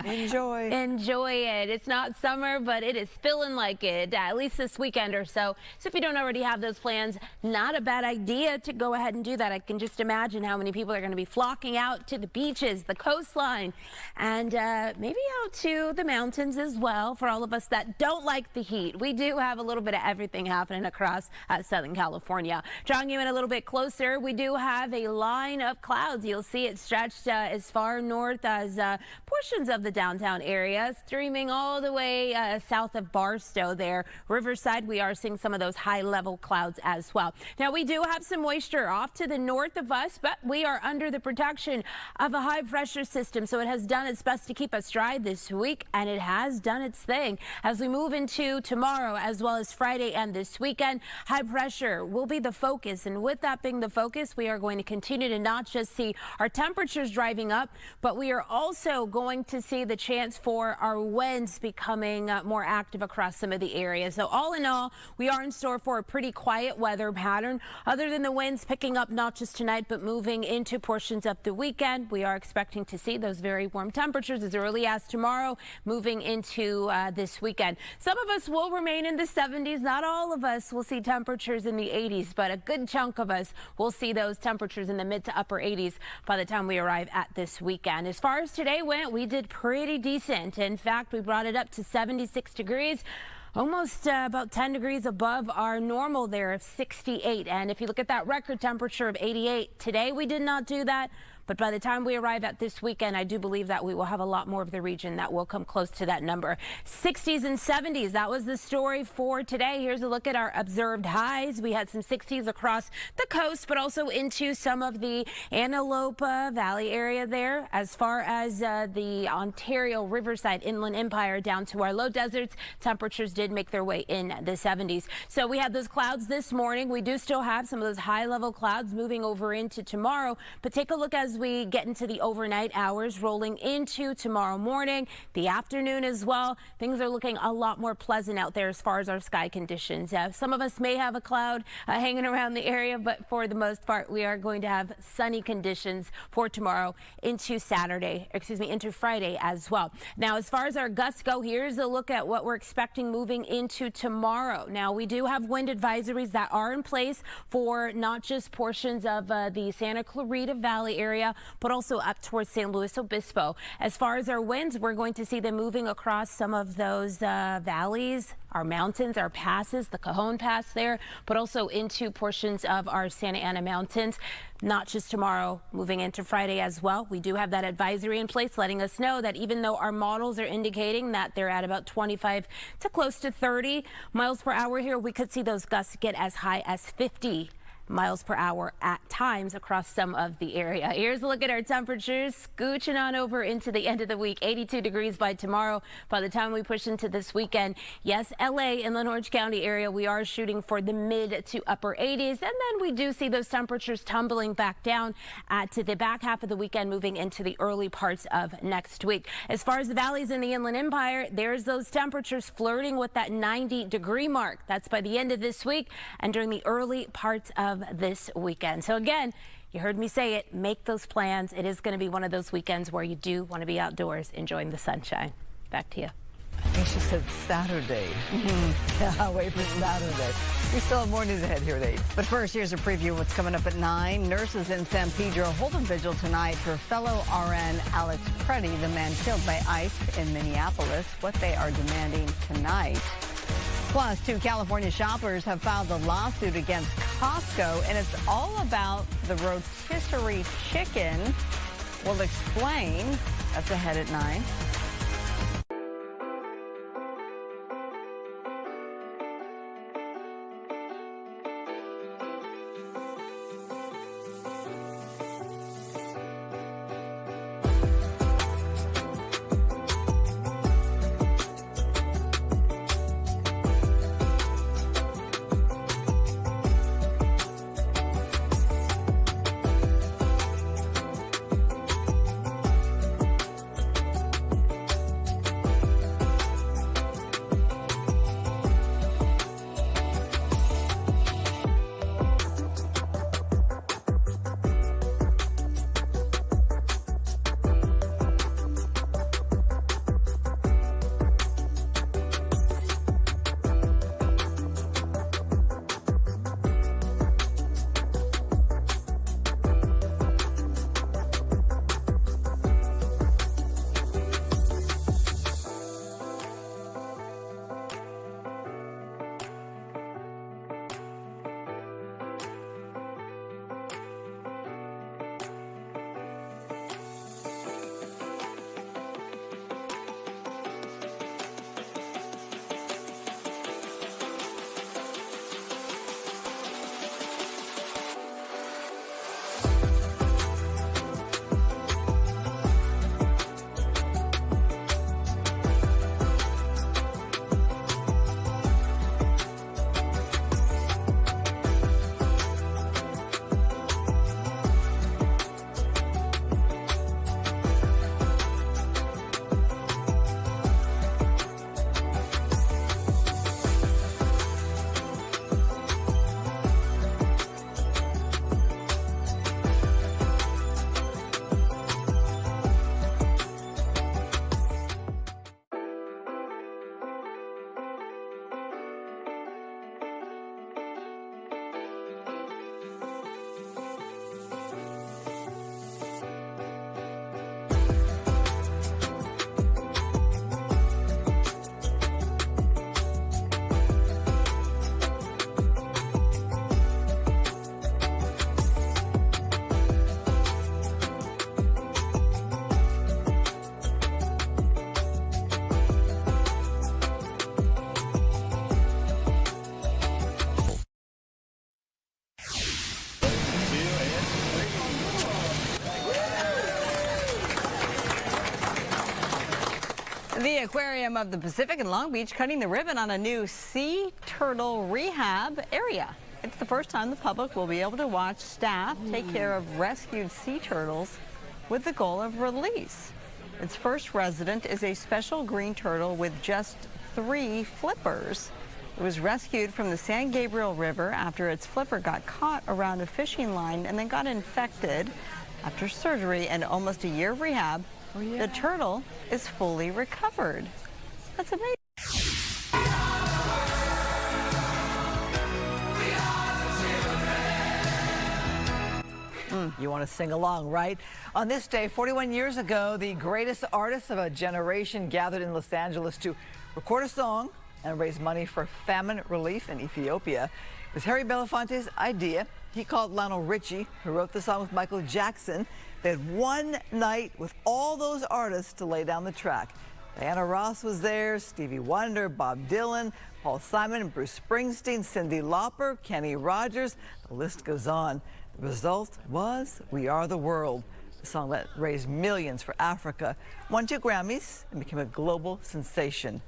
Enjoy. Enjoy it. It's not summer, but it is feeling like it, at least this weekend or so. So if you don't already have those plans, not a bad idea to go ahead and do that. I can just imagine how many people are going to be flocking out to the beaches, the coastline, and maybe out to the mountains as well for all of us that don't like the heat. We do have a little bit of everything happening across Southern California. Drawing you in a little bit closer, we do have a line of clouds. You'll see it stretched as far north as portions of the downtown area, streaming all the way south of Barstow there. Riverside, we are seeing some of those high-level clouds as well. Now, we do have some moisture off to the north of us, but we are under the protection of a high-pressure system, so it has done its best to keep us dry this week, and it has done its thing. As we move into tomorrow, as well as Friday and this weekend, high pressure will be the focus, and with that being the focus, we are going to continue to not just see our temperatures driving up, but we are also going to see the chance for our winds becoming more active across some of the areas. So all in all, we are in store for a pretty quiet weather pattern. Other than the winds picking up not just tonight, but moving into portions of the weekend, we are expecting to see those very warm temperatures as early as tomorrow, moving into this weekend. Some of us will remain in the 70s. Not all of us will see temperatures in the 80s, but a good chunk of us will see those temperatures in the mid to upper 80s by the time we arrive at this weekend. As far as today went, we did pretty decent. In fact, we brought it up to 76 degrees. Almost about 10 degrees above our normal there of 68. And if you look at that record temperature of 88, today we did not do that. But by the time we arrive at this weekend, I do believe that we will have a lot more of the region that will come close to that number. 60s and 70s. That was the story for today. Here's a look at our observed highs. We had some 60s across the coast, but also into some of the Antelope Valley area there. As far as the Ontario Riverside Inland Empire down to our low deserts, temperatures did make their way in the 70s. So we had those clouds this morning. We do still have some of those high level clouds moving over into tomorrow, but take a look as we get into the overnight hours, rolling into tomorrow morning, the afternoon as well. Things are looking a lot more pleasant out there as far as our sky conditions. Some of us may have a cloud hanging around the area, but for the most part, we are going to have sunny conditions for tomorrow into into Friday as well. Now, as far as our gusts go, here's a look at what we're expecting moving into tomorrow. Now, we do have wind advisories that are in place for not just portions of the Santa Clarita Valley area, but also up towards San Luis Obispo. As far as our winds, we're going to see them moving across some of those valleys, our mountains, our passes, the Cajon Pass there, but also into portions of our Santa Ana Mountains. Not just tomorrow, moving into Friday as well. We do have that advisory in place, letting us know that even though our models are indicating that they're at about 25 to close to 30 miles per hour here, we could see those gusts get as high as 50 miles per hour at times across some of the area. Here's a look at our temperatures scooching on over into the end of the week. 82 degrees by tomorrow. By the time we push into this weekend, yes, LA and the Orange County area, we are shooting for the mid to upper 80s. And then we do see those temperatures tumbling back down to the back half of the weekend, moving into the early parts of next week. As far as the valleys in the Inland Empire, there's those temperatures flirting with that 90-degree mark. That's by the end of this week and during the early parts of this weekend. So again, you heard me say it, make those plans. It is going to be one of those weekends where you do want to be outdoors enjoying the sunshine. Back to you. I think she said Saturday. Yeah, wait for Saturday. We still have more news ahead here at 8. But first, here's a preview of what's coming up at 9. Nurses in San Pedro hold a vigil tonight for fellow RN Alex Preddy, the man killed by ICE in Minneapolis. What they are demanding tonight. Plus, 2 California shoppers have filed a lawsuit against Costco, and it's all about the rotisserie chicken. We'll explain. That's ahead at 9. The Aquarium of the Pacific in Long Beach cutting the ribbon on a new sea turtle rehab area. It's the first time the public will be able to watch staff take care of rescued sea turtles with the goal of release. Its first resident is a special green turtle with just 3 flippers. It was rescued from the San Gabriel River after its flipper got caught around a fishing line and then got infected. After surgery and almost a year of rehab, the turtle is fully recovered. That's amazing. You want to sing along, right? On this day, 41 years ago, the greatest artists of a generation gathered in Los Angeles to record a song and raise money for famine relief in Ethiopia. It was Harry Belafonte's idea. He called Lionel Richie, who wrote the song with Michael Jackson. They had one night with all those artists to lay down the track. Diana Ross was there, Stevie Wonder, Bob Dylan, Paul Simon, Bruce Springsteen, Cyndi Lauper, Kenny Rogers. The list goes on. The result was We Are the World, the song that raised millions for Africa, won 2 Grammys, and became a global sensation.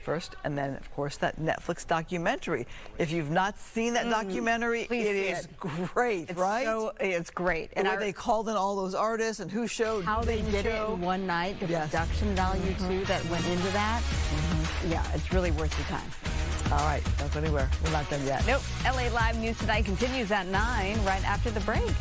First, and then, of course, that Netflix documentary. If you've not seen that documentary, it is great, right? It's great. And where they called in all those artists and who showed, how they did it in one night, the production value, too, that went into that. Yeah, it's really worth your time. All right, don't go anywhere. We're not done yet. Nope. LA Live News Tonight continues at 9 right after the break.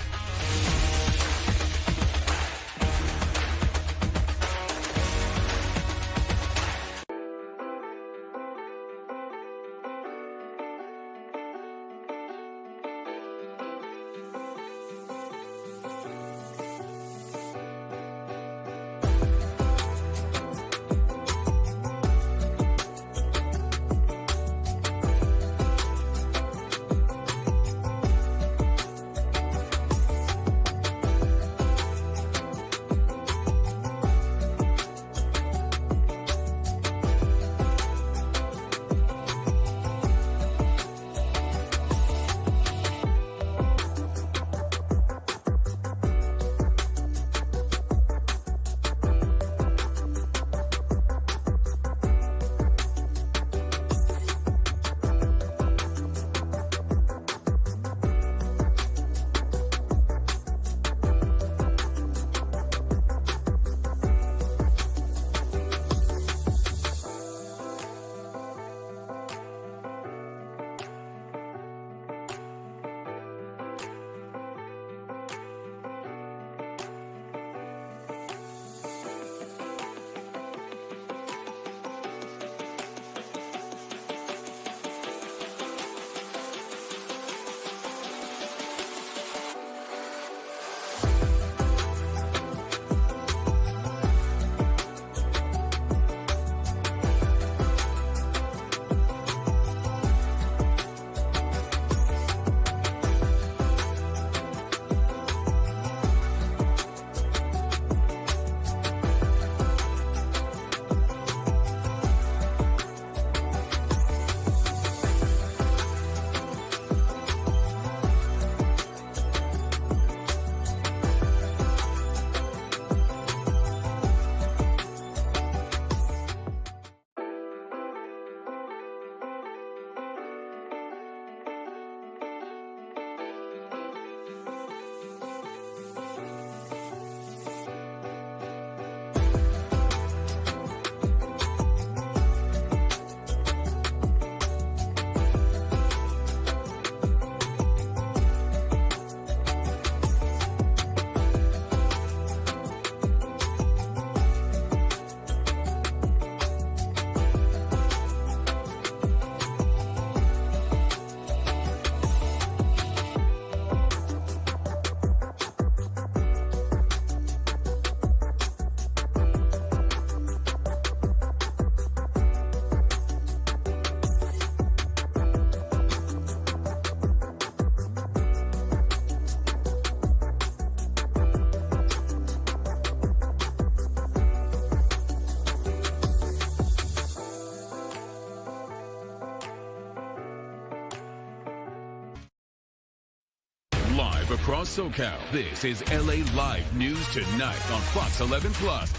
Live across SoCal, this is LA Live News Tonight on Fox 11 Plus.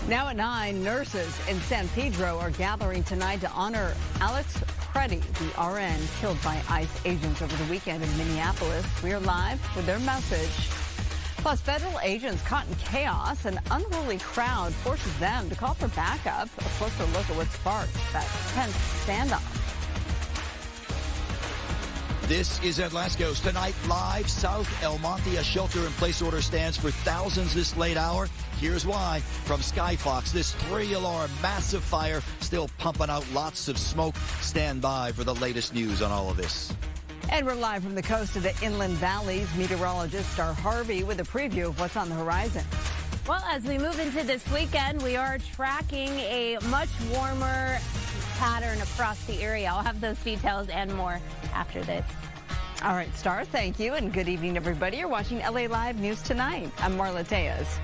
Now at 9, nurses in San Pedro are gathering tonight to honor Alex Preddy, the RN killed by ICE agents over the weekend in Minneapolis. We are live with their message. Plus, federal agents caught in chaos. An unruly crowd forces them to call for backup. A closer look at what sparked that tense standoff. This is at Lasco's tonight live. South El Monte, a shelter-in-place order stands for thousands this late hour. Here's why. From Skyfox, this 3-alarm massive fire still pumping out lots of smoke. Stand by for the latest news on all of this. And we're live from the coast of the inland valleys. Meteorologist Star Harvey with a preview of what's on the horizon. Well, as we move into this weekend, we are tracking a much warmer pattern across the area. I'll have those details and more after this. All right, Star, thank you, and good evening, everybody. You're watching LA Live News Tonight. I'm Marla Tejas.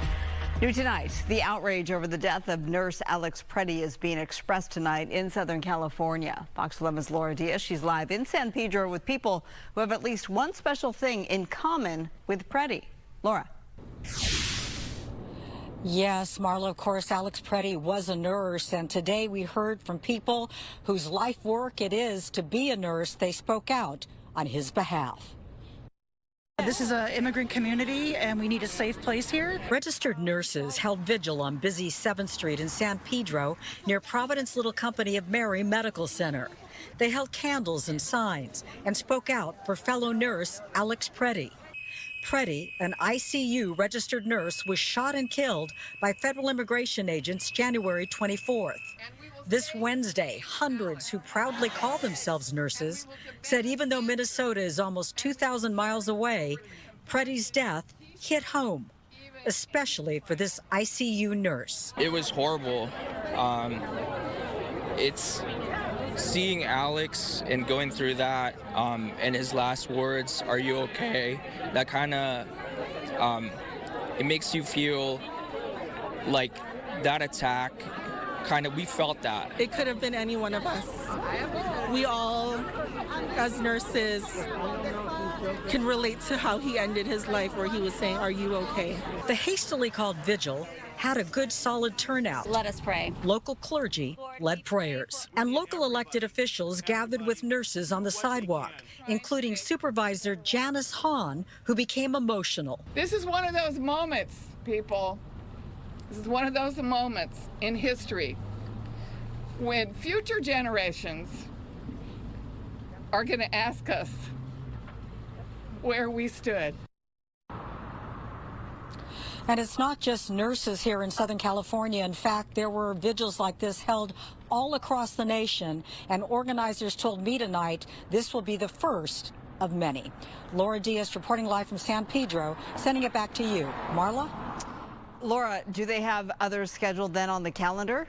New tonight, the outrage over the death of nurse Alex Preddy is being expressed tonight in Southern California. Fox 11's Laura Diaz, she's live in San Pedro with people who have at least one special thing in common with Preddy. Laura. Yes, Marla, of course, Alex Preddy was a nurse, and today we heard from people whose life work it is to be a nurse. They spoke out on his behalf. This is an immigrant community, and we need a safe place here. Registered nurses held vigil on busy 7th Street in San Pedro near Providence Little Company of Mary Medical Center. They held candles and signs and spoke out for fellow nurse Alex Preddy. Preddy, an ICU registered nurse, was shot and killed by federal immigration agents January 24th. This Wednesday, hundreds who proudly call themselves nurses said even though Minnesota is almost 2,000 miles away, Preddy's death hit home, especially for this ICU nurse. It was horrible. It's seeing Alex and going through that, and his last words, "Are you okay?" That kind of, it makes you feel like that attack. We felt that. It could have been any one of us. We all, as nurses, can relate to how he ended his life, where he was saying, "Are you okay?" The hastily called vigil had a good solid turnout. Let us pray. Local clergy led prayers, and local elected officials gathered with nurses on the sidewalk, including Supervisor Janice Hahn, who became emotional. This is one of those moments, people. This is one of those moments in history when future generations are going to ask us where we stood. And it's not just nurses here in Southern California. In fact, there were vigils like this held all across the nation, and organizers told me tonight this will be the first of many. Laura Diaz reporting live from San Pedro, sending it back to you. Marla? Laura, do they have others scheduled then on the calendar?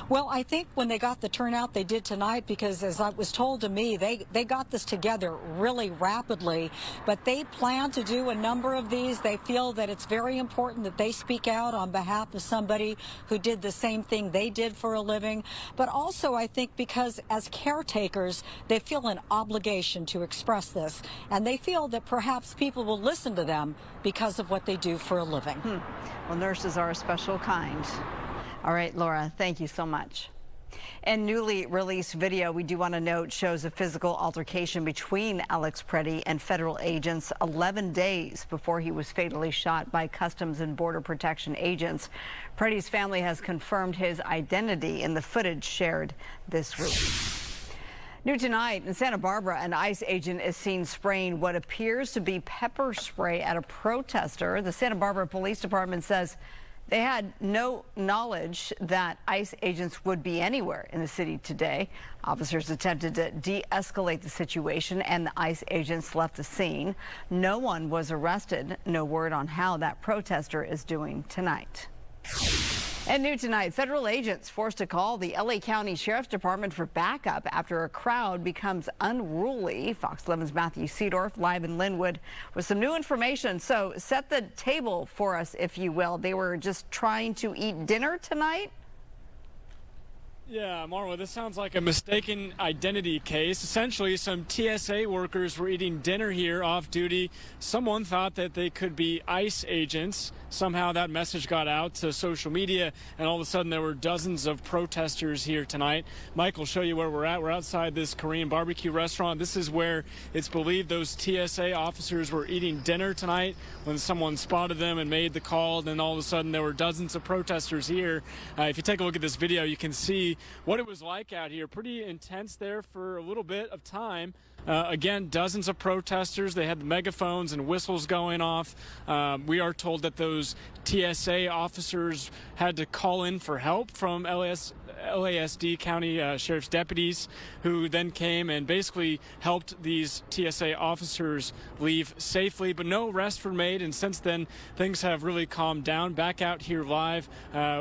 Well, I think when they got the turnout they did tonight, because as I was told to me, they got this together really rapidly, but they plan to do a number of these. They feel that it's very important that they speak out on behalf of somebody who did the same thing they did for a living. But also, I think because as caretakers, they feel an obligation to express this, and they feel that perhaps people will listen to them because of what they do for a living. Well, nurses are a special kind. All right, Laura, thank you so much. And newly released video, we do want to note, shows a physical altercation between Alex Preddy and federal agents 11 days before he was fatally shot by Customs and Border Protection agents. Preddy's family has confirmed his identity in the footage shared this week. New tonight in Santa Barbara, an ICE agent is seen spraying what appears to be pepper spray at a protester. The Santa Barbara Police Department says they had no knowledge that ICE agents would be anywhere in the city today. Officers attempted to de-escalate the situation, and the ICE agents left the scene. No one was arrested. No word on how that protester is doing tonight. And new tonight, federal agents forced to call the LA County Sheriff's Department for backup after a crowd becomes unruly. Fox 11's Matthew Seedorf live in Lynwood with some new information. So set the table for us, if you will. They were just trying to eat dinner tonight? Yeah, Marwa, this sounds like a mistaken identity case. Essentially, some TSA workers were eating dinner here off duty. Someone thought that they could be ICE agents, somehow that message got out to social media, and all of a sudden there were dozens of protesters here tonight. Mike will show you where we're at. We're outside this Korean barbecue restaurant. This is where it's believed those TSA officers were eating dinner tonight when someone spotted them and made the call. Then all of a sudden there were dozens of protesters here. If you take a look at this video, you can see what it was like out here. Pretty intense there for a little bit of time. Again, dozens of protesters. They had the megaphones and whistles going off. We are told that those TSA officers had to call in for help from LASD County Sheriff's deputies, who then came and basically helped these TSA officers leave safely, but no arrests were made, and since then things have really calmed down. Back out here live,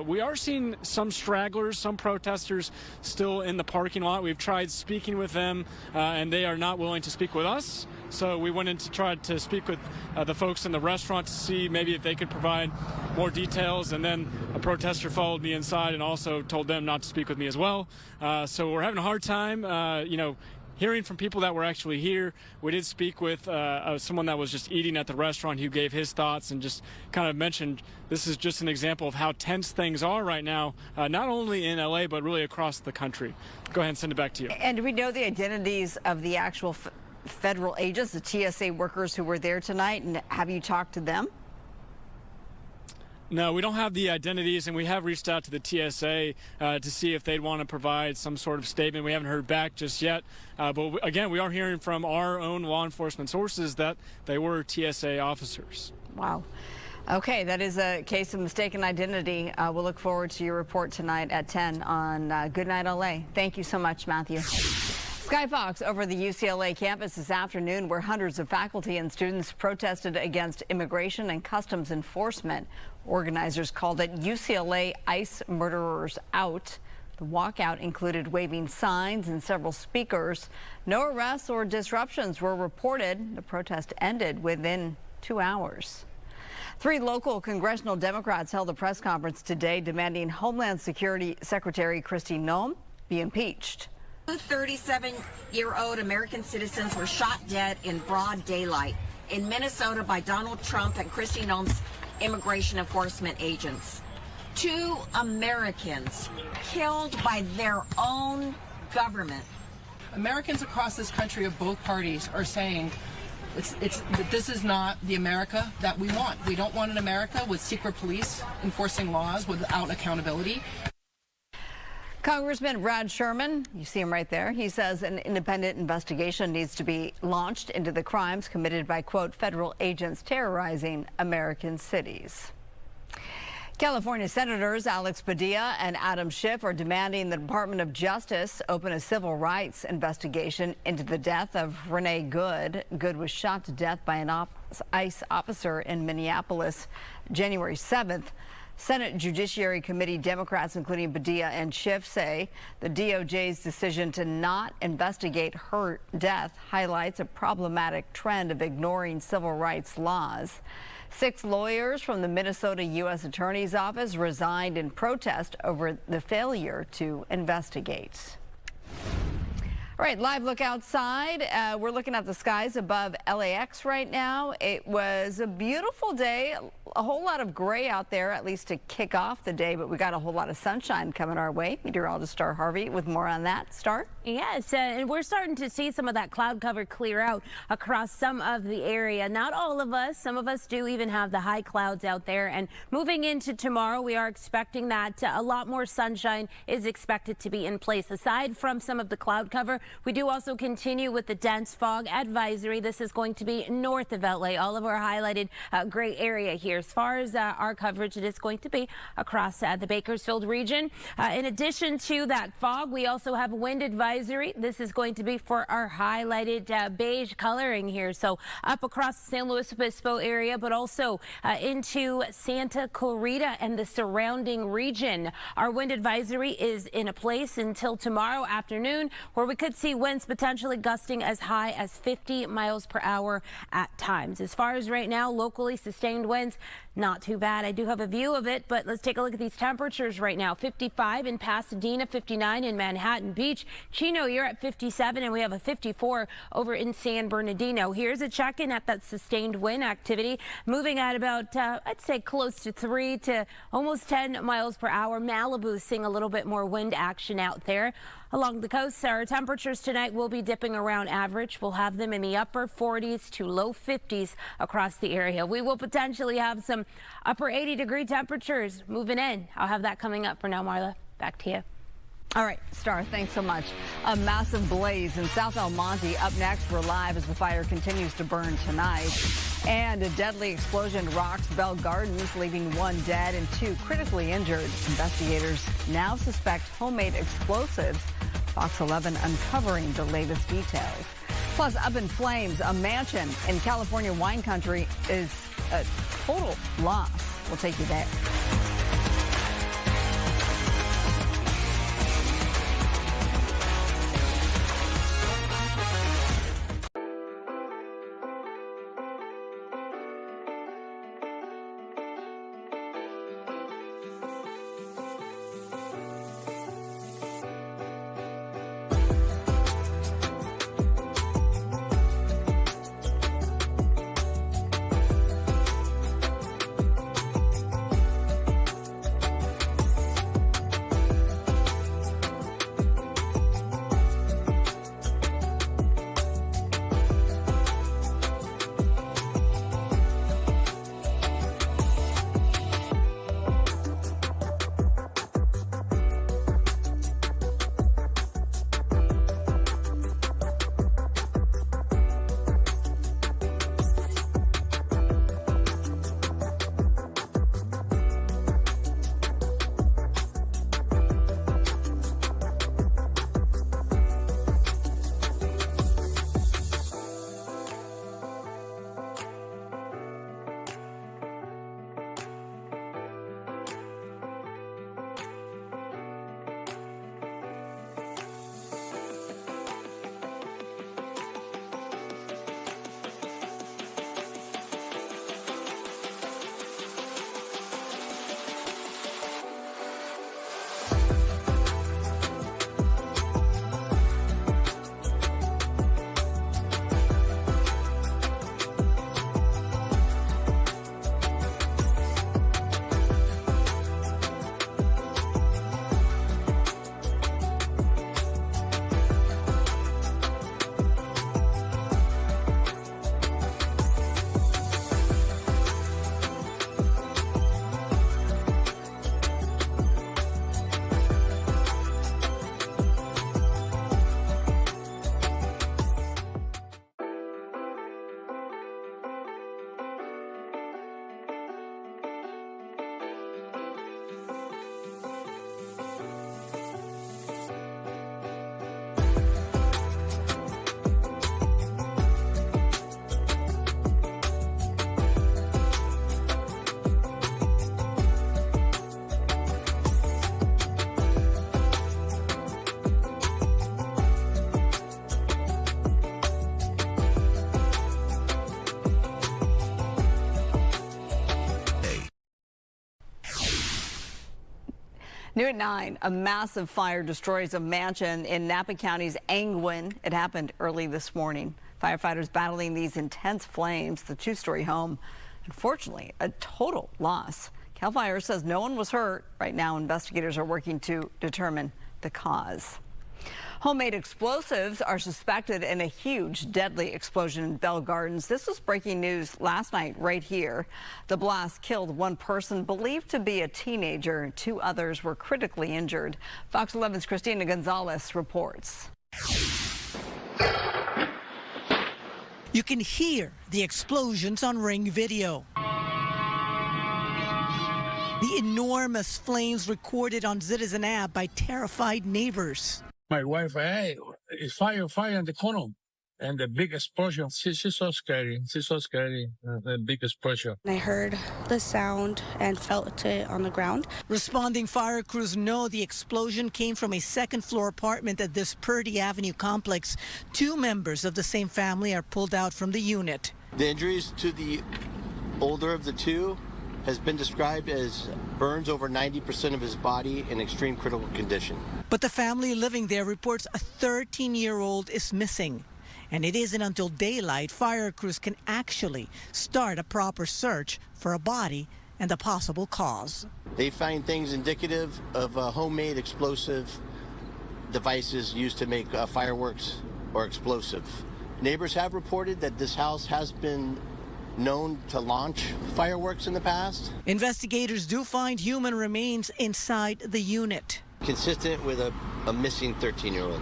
we are seeing some stragglers, some protesters still in the parking lot. We've tried speaking with them, and they are not willing to speak with us. So we went in to try to speak with the folks in the restaurant to see maybe if they could provide more details, and then a protester followed me inside and also told them not to speak with me as well. So we're having a hard time, hearing from people that were actually here. We did speak with someone that was just eating at the restaurant who gave his thoughts and just kind of mentioned this is just an example of how tense things are right now, not only in LA, but really across the country. Go ahead and send it back to you. And do we know the identities of the actual federal agents, the TSA workers who were there tonight, and have you talked to them? No, we don't have the identities, and we have reached out to the TSA to see if they'd want to provide some sort of statement. We haven't heard back just yet. But again, we are hearing from our own law enforcement sources that they were TSA officers. Wow. Okay, that is a case of mistaken identity. We'll look forward to your report tonight at 10 on Good Night LA. Thank you so much, Matthew. Sky Fox over the UCLA campus this afternoon, where hundreds of faculty and students protested against immigration and customs enforcement. Organizers called it UCLA ICE Murderers Out. The walkout included waving signs and several speakers. No arrests or disruptions were reported. The protest ended within 2 hours. 3 local congressional Democrats held a press conference today demanding Homeland Security Secretary Kristi Noem be impeached. 37-year-old American citizens were shot dead in broad daylight in Minnesota by Donald Trump and Kristi Noem's immigration enforcement agents. 2 Americans killed by their own government. Americans across this country of both parties are saying that this is not the America that we want. We don't want an America with secret police enforcing laws without accountability. Congressman Brad Sherman, you see him right there. He says an independent investigation needs to be launched into the crimes committed by, quote, federal agents terrorizing American cities. California Senators Alex Padilla and Adam Schiff are demanding the Department of Justice open a civil rights investigation into the death of Renee Good. Good was shot to death by an ICE officer in Minneapolis January 7th. Senate Judiciary Committee Democrats, including Padilla and Schiff, say the DOJ's decision to not investigate her death highlights a problematic trend of ignoring civil rights laws. 6 lawyers from the Minnesota U.S. Attorney's Office resigned in protest over the failure to investigate. All right, live look outside. We're looking at the skies above LAX right now. It was a beautiful day. A whole lot of gray out there, at least to kick off the day, but we got a whole lot of sunshine coming our way. Meteorologist Star Harvey with more on that. Star? Yes, and we're starting to see some of that cloud cover clear out across some of the area. Not all of us. Some of us do even have the high clouds out there. And moving into tomorrow, we are expecting that a lot more sunshine is expected to be in place. Aside from some of the cloud cover, we do also continue with the dense fog advisory. This is going to be north of LA, all of our highlighted gray area here. As far as our coverage, it is going to be across the Bakersfield region. In addition to that fog, we also have a wind advisory. This is going to be for our highlighted beige coloring here. So up across the San Luis Obispo area, but also into Santa Clarita and the surrounding region. Our wind advisory is in a place until tomorrow afternoon, where we could see winds potentially gusting as high as 50 miles per hour at times. As far as right now, locally sustained winds, not too bad. I do have a view of it, but let's take a look at these temperatures right now. 55 in Pasadena, 59 in Manhattan Beach. Chino, you're at 57, and we have a 54 over in San Bernardino. Here's a check-in at that sustained wind activity, moving at about, I'd say close to 3 to almost 10 miles per hour. Malibu seeing a little bit more wind action out there. Along the coast, our temperatures tonight will be dipping around average. We'll have them in the upper 40s to low 50s across the area. We will potentially have some upper 80-degree temperatures moving in. I'll have that coming up. For now, Marla, back to you. All right, Star, thanks so much. A massive blaze in South El Monte. Up next, we're live as the fire continues to burn tonight. And a deadly explosion rocks Bell Gardens, leaving 1 dead and 2 critically injured. Investigators now suspect homemade explosives. Fox 11 uncovering the latest details. Plus, up in flames, a mansion in California wine country is a total loss. We'll take you there. New at 9, a massive fire destroys a mansion in Napa County's Angwin. It happened early this morning. Firefighters battling these intense flames. The 2-story home, unfortunately, a total loss. CAL FIRE says no one was hurt. Right now, investigators are working to determine the cause. Homemade explosives are suspected in a huge, deadly explosion in Bell Gardens. This was breaking news last night right here. The blast killed 1 person, believed to be a teenager. 2 others were critically injured. Fox 11's Christina Gonzalez reports. You can hear the explosions on Ring video. The enormous flames recorded on Citizen app by terrified neighbors. My wife, hey, it's fire in the corner. And the big explosion, it's so scary. It's so scary, the big explosion. I heard the sound and felt it on the ground. Responding fire crews know the explosion came from a second-floor apartment at this Purdy Avenue complex. 2 members of the same family are pulled out from the unit. The injuries to the older of the 2 has been described as burns over 90% of his body in extreme critical condition. But the family living there reports a 13-year-old is missing. And it isn't until daylight fire crews can actually start a proper search for a body and the possible cause. They find things indicative of homemade explosive devices used to make fireworks or explosive. Neighbors have reported that this house has been known to launch fireworks in the past. Investigators do find human remains inside the unit. Consistent with a missing 13-year-old.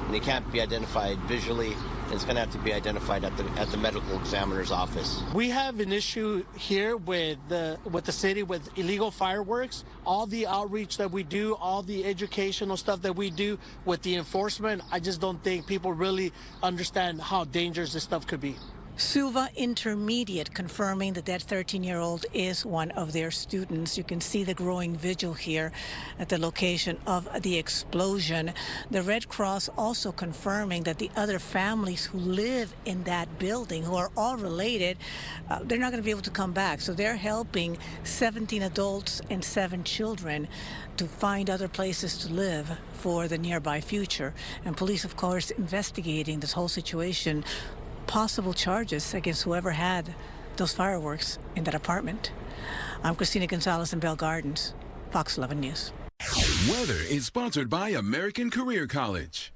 And he can't be identified visually. It's going to have to be identified at the medical examiner's office. We have an issue here with the city with illegal fireworks. All the outreach that we do, all the educational stuff that we do with the enforcement, I just don't think people really understand how dangerous this stuff could be. Suva Intermediate confirming that 13-year-old is one of their students. You can see the growing vigil here at the location of the explosion. The Red Cross also confirming that the other families who live in that building, who are all related, they're not going to be able to come back. So they're helping 17 adults and 7 children to find other places to live for the nearby future. And police, of course, investigating this whole situation. Possible charges against whoever had those fireworks in that apartment. I'm Christina Gonzalez in Bell Gardens, Fox 11 News. Weather is sponsored by American Career College.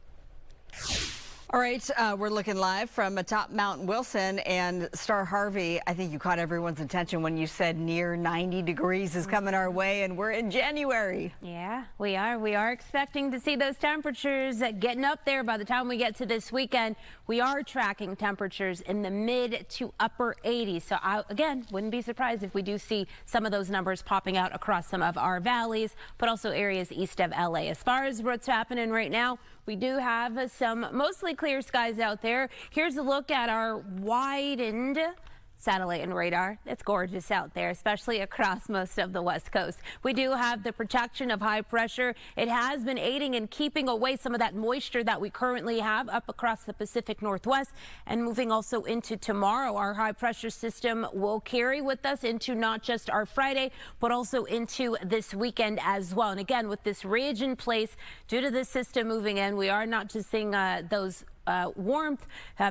All right, we're looking live from atop Mount Wilson, and Star Harvey, I think you caught everyone's attention when you said near 90 degrees is coming our way, and we're in January. Yeah, we are. We are expecting to see those temperatures getting up there by the time we get to this weekend. We are tracking temperatures in the mid to upper 80s. So again, wouldn't be surprised if we do see some of those numbers popping out across some of our valleys, but also areas east of LA. As far as what's happening right now, we do have some mostly clear skies out there. Here's a look at our widened satellite and radar. It's gorgeous out there, especially across most of the West Coast. We do have the protection of high pressure. It has been aiding in keeping away some of that moisture that we currently have up across the Pacific Northwest, and moving also into tomorrow. Our high pressure system will carry with us into not just our Friday, but also into this weekend as well. And again, with this ridge in place, due to this system moving in, we are not just seeing those warmth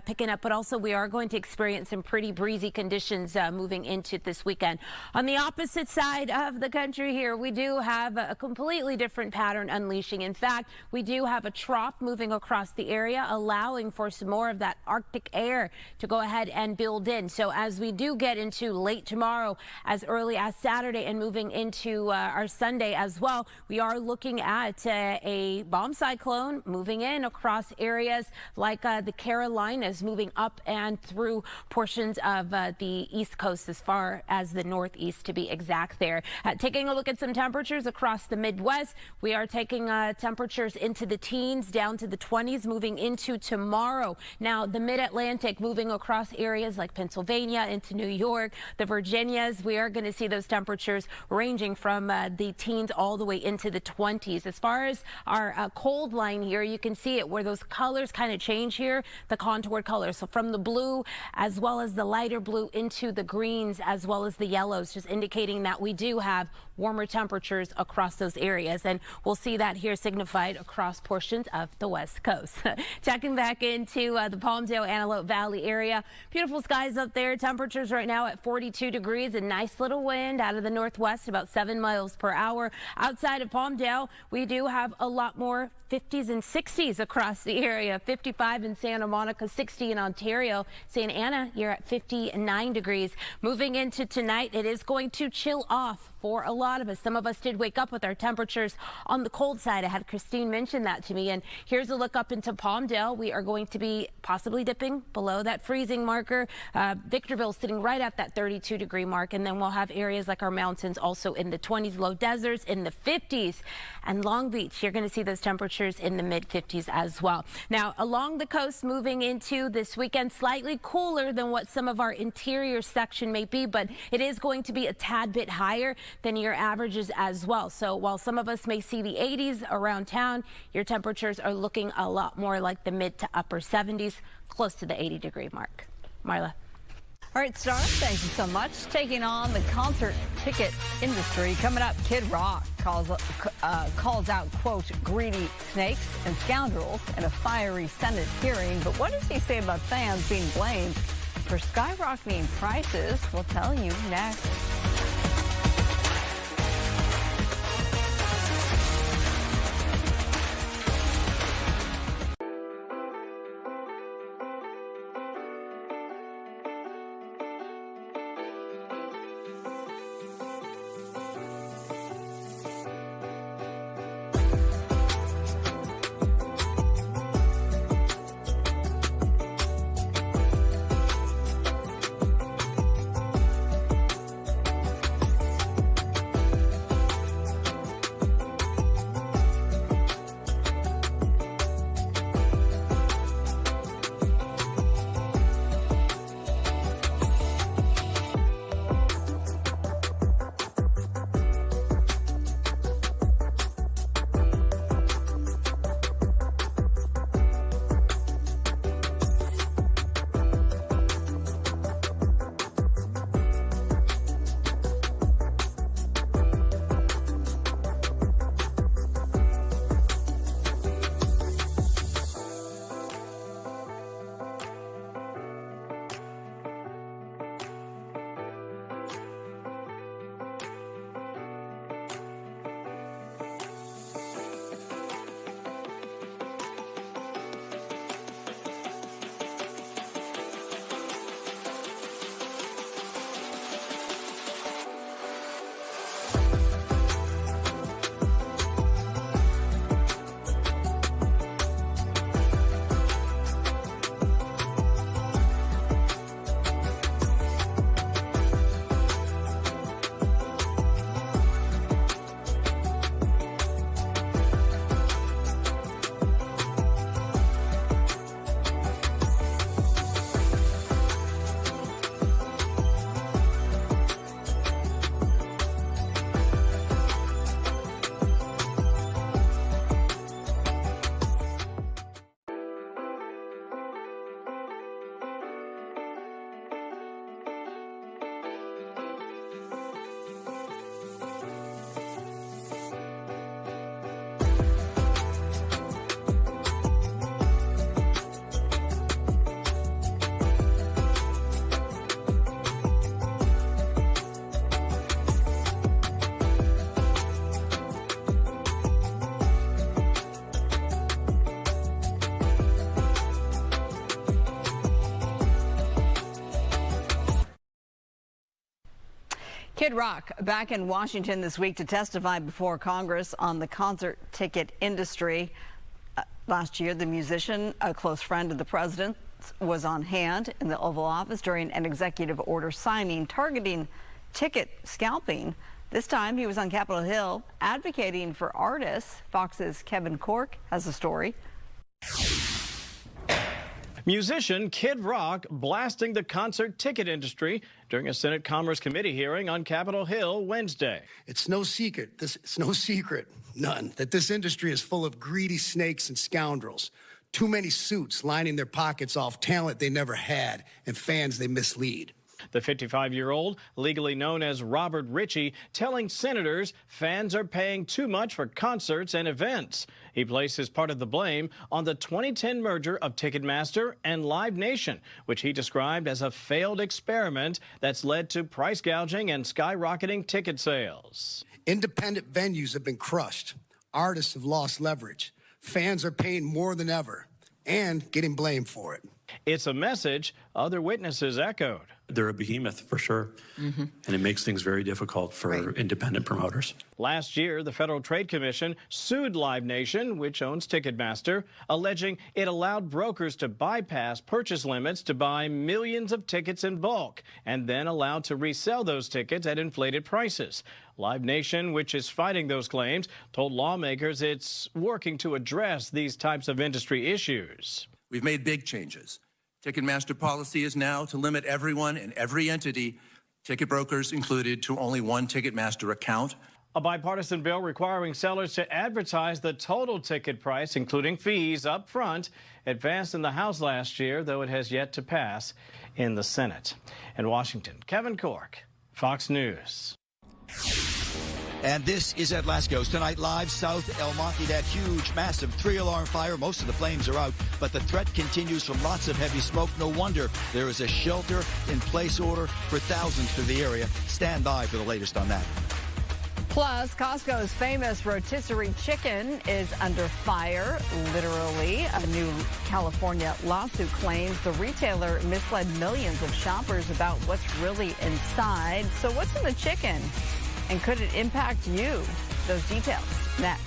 picking up, but also we are going to experience some pretty breezy conditions moving into this weekend. On the opposite side of the country here, we do have a completely different pattern unleashing. In fact, we do have a trough moving across the area, allowing for some more of that Arctic air to go ahead and build in. So as we do get into late tomorrow, as early as Saturday, and moving into our Sunday as well, we are looking at a bomb cyclone moving in across areas like the Carolinas, moving up and through portions of the East Coast as far as the Northeast, to be exact there. Taking a look at some temperatures across the Midwest, we are taking temperatures into the teens down to the 20s moving into tomorrow. Now, the Mid-Atlantic moving across areas like Pennsylvania into New York, the Virginias, we are going to see those temperatures ranging from the teens all the way into the 20s. As far as our cold line here, you can see it where those colors kind of change here, the contoured colors. So from the blue as well as the lighter blue into the greens as well as the yellows, just indicating that we do have warmer temperatures across those areas. And we'll see that here signified across portions of the West Coast. Checking back into the Palmdale Antelope Valley area. Beautiful skies up there. Temperatures right now at 42 degrees. A nice little wind out of the northwest, about 7 miles per hour. Outside of Palmdale, we do have a lot more 50s and 60s across the area. 55 in Santa Monica, 60 in Ontario. St. Anna, you're at 59 degrees. Moving into tonight, it is going to chill off for a lot of us. Some of us did wake up with our temperatures on the cold side. I had Christine mention that to me. And here's a look up into Palmdale. We are going to be possibly dipping below that freezing marker. Victorville sitting right at that 32 degree mark. And then we'll have areas like our mountains also in the 20s, low deserts in the 50s. And Long Beach, you're going to see those temperatures temperatures in the mid-50s as well. Now, along the coast moving into this weekend, slightly cooler than what some of our interior section may be, but it is going to be a tad bit higher than your averages as well. So while some of us may see the 80s around town, your temperatures are looking a lot more like the mid to upper 70s, close to the 80-degree mark. Marla. All right, Star, thank you so much. Taking on the concert ticket industry. Coming up, Kid Rock calls out, quote, greedy snakes and scoundrels in a fiery Senate hearing. But what does he say about fans being blamed for skyrocketing prices? We'll tell you next. Kid Rock back in Washington this week to testify before Congress on the concert ticket industry. Last year, the musician, a close friend of the president, was on hand in the Oval Office during an executive order signing targeting ticket scalping. This time he was on Capitol Hill advocating for artists. Fox's Kevin Cork has a story. Musician Kid Rock blasting the concert ticket industry during a Senate Commerce Committee hearing on Capitol Hill Wednesday. It's no secret, none, that this industry is full of greedy snakes and scoundrels. Too many suits lining their pockets off talent they never had and fans they mislead. The 55-year-old, legally known as Robert Ritchie, telling senators fans are paying too much for concerts and events. He places part of the blame on the 2010 merger of Ticketmaster and Live Nation, which he described as a failed experiment that's led to price gouging and skyrocketing ticket sales. Independent venues have been crushed. Artists have lost leverage. Fans are paying more than ever and getting blamed for it. It's a message other witnesses echoed. They're a behemoth for sure, and it makes things very difficult for independent promoters. Last year, the Federal Trade Commission sued Live Nation, which owns Ticketmaster, alleging it allowed brokers to bypass purchase limits to buy millions of tickets in bulk and then allowed to resell those tickets at inflated prices. Live Nation, which is fighting those claims, told lawmakers it's working to address these types of industry issues. We've made big changes. Ticketmaster policy is now to limit everyone and every entity, ticket brokers included, to only one Ticketmaster account. A bipartisan bill requiring sellers to advertise the total ticket price, including fees, up front, advanced in the House last year, though it has yet to pass in the Senate. In Washington, Kevin Cork, Fox News. And this is at Lasco's Tonight Live, South El Monte. That huge, massive 3-alarm fire. Most of the flames are out, but the threat continues from lots of heavy smoke. No wonder there is a shelter-in-place order for thousands through the area. Stand by for the latest on that. Plus, Costco's famous rotisserie chicken is under fire, literally. A new California lawsuit claims the retailer misled millions of shoppers about what's really inside. So what's in the chicken? And could it impact you? Those details next.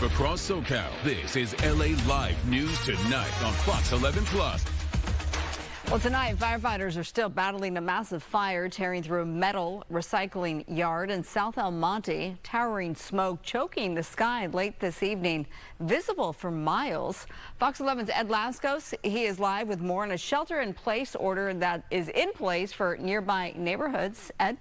Across SoCal, this is LA Live News Tonight on Fox 11 Plus. Well, tonight, firefighters are still battling a massive fire tearing through a metal recycling yard in South El Monte. Towering smoke choking the sky late this evening, visible for miles. Fox 11's Ed Lascos, he is live with more on a shelter-in-place order that is in place for nearby neighborhoods. Ed?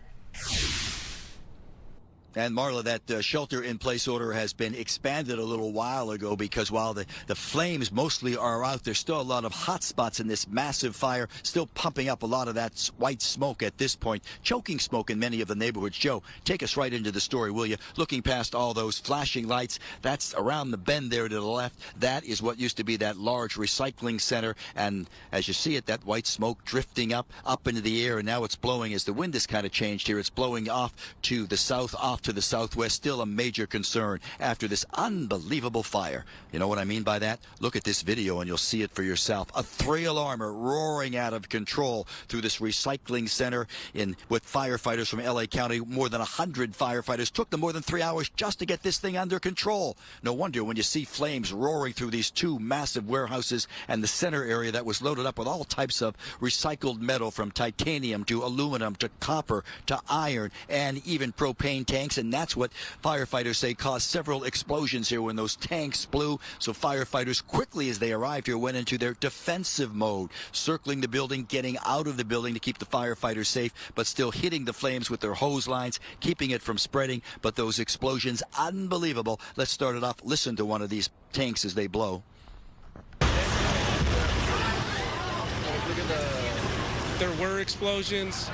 And Marla, that shelter-in-place order has been expanded a little while ago because while the flames mostly are out, there's still a lot of hot spots in this massive fire, still pumping up a lot of that white smoke at this point, choking smoke in many of the neighborhoods. Joe, take us right into the story, will you? Looking past all those flashing lights, that's around the bend there to the left. That is what used to be that large recycling center. And as you see it, that white smoke drifting up into the air, and now it's blowing as the wind has kind of changed here. It's blowing off to the south, off to the southwest. Still a major concern after this unbelievable fire. You know what I mean by that? Look at this video and you'll see it for yourself. A 3-alarmer roaring out of control through this recycling center with firefighters from LA County. More than 100 firefighters. Took them more than 3 hours just to get this thing under control. No wonder when you see flames roaring through these 2 massive warehouses and the center area that was loaded up with all types of recycled metal, from titanium to aluminum to copper to iron and even propane tanks. And that's what firefighters say caused several explosions here when those tanks blew. So firefighters, quickly as they arrived here, went into their defensive mode, circling the building, getting out of the building to keep the firefighters safe, but still hitting the flames with their hose lines, keeping it from spreading. But those explosions, unbelievable. Let's start it off. Listen to one of these tanks as they blow. There were explosions,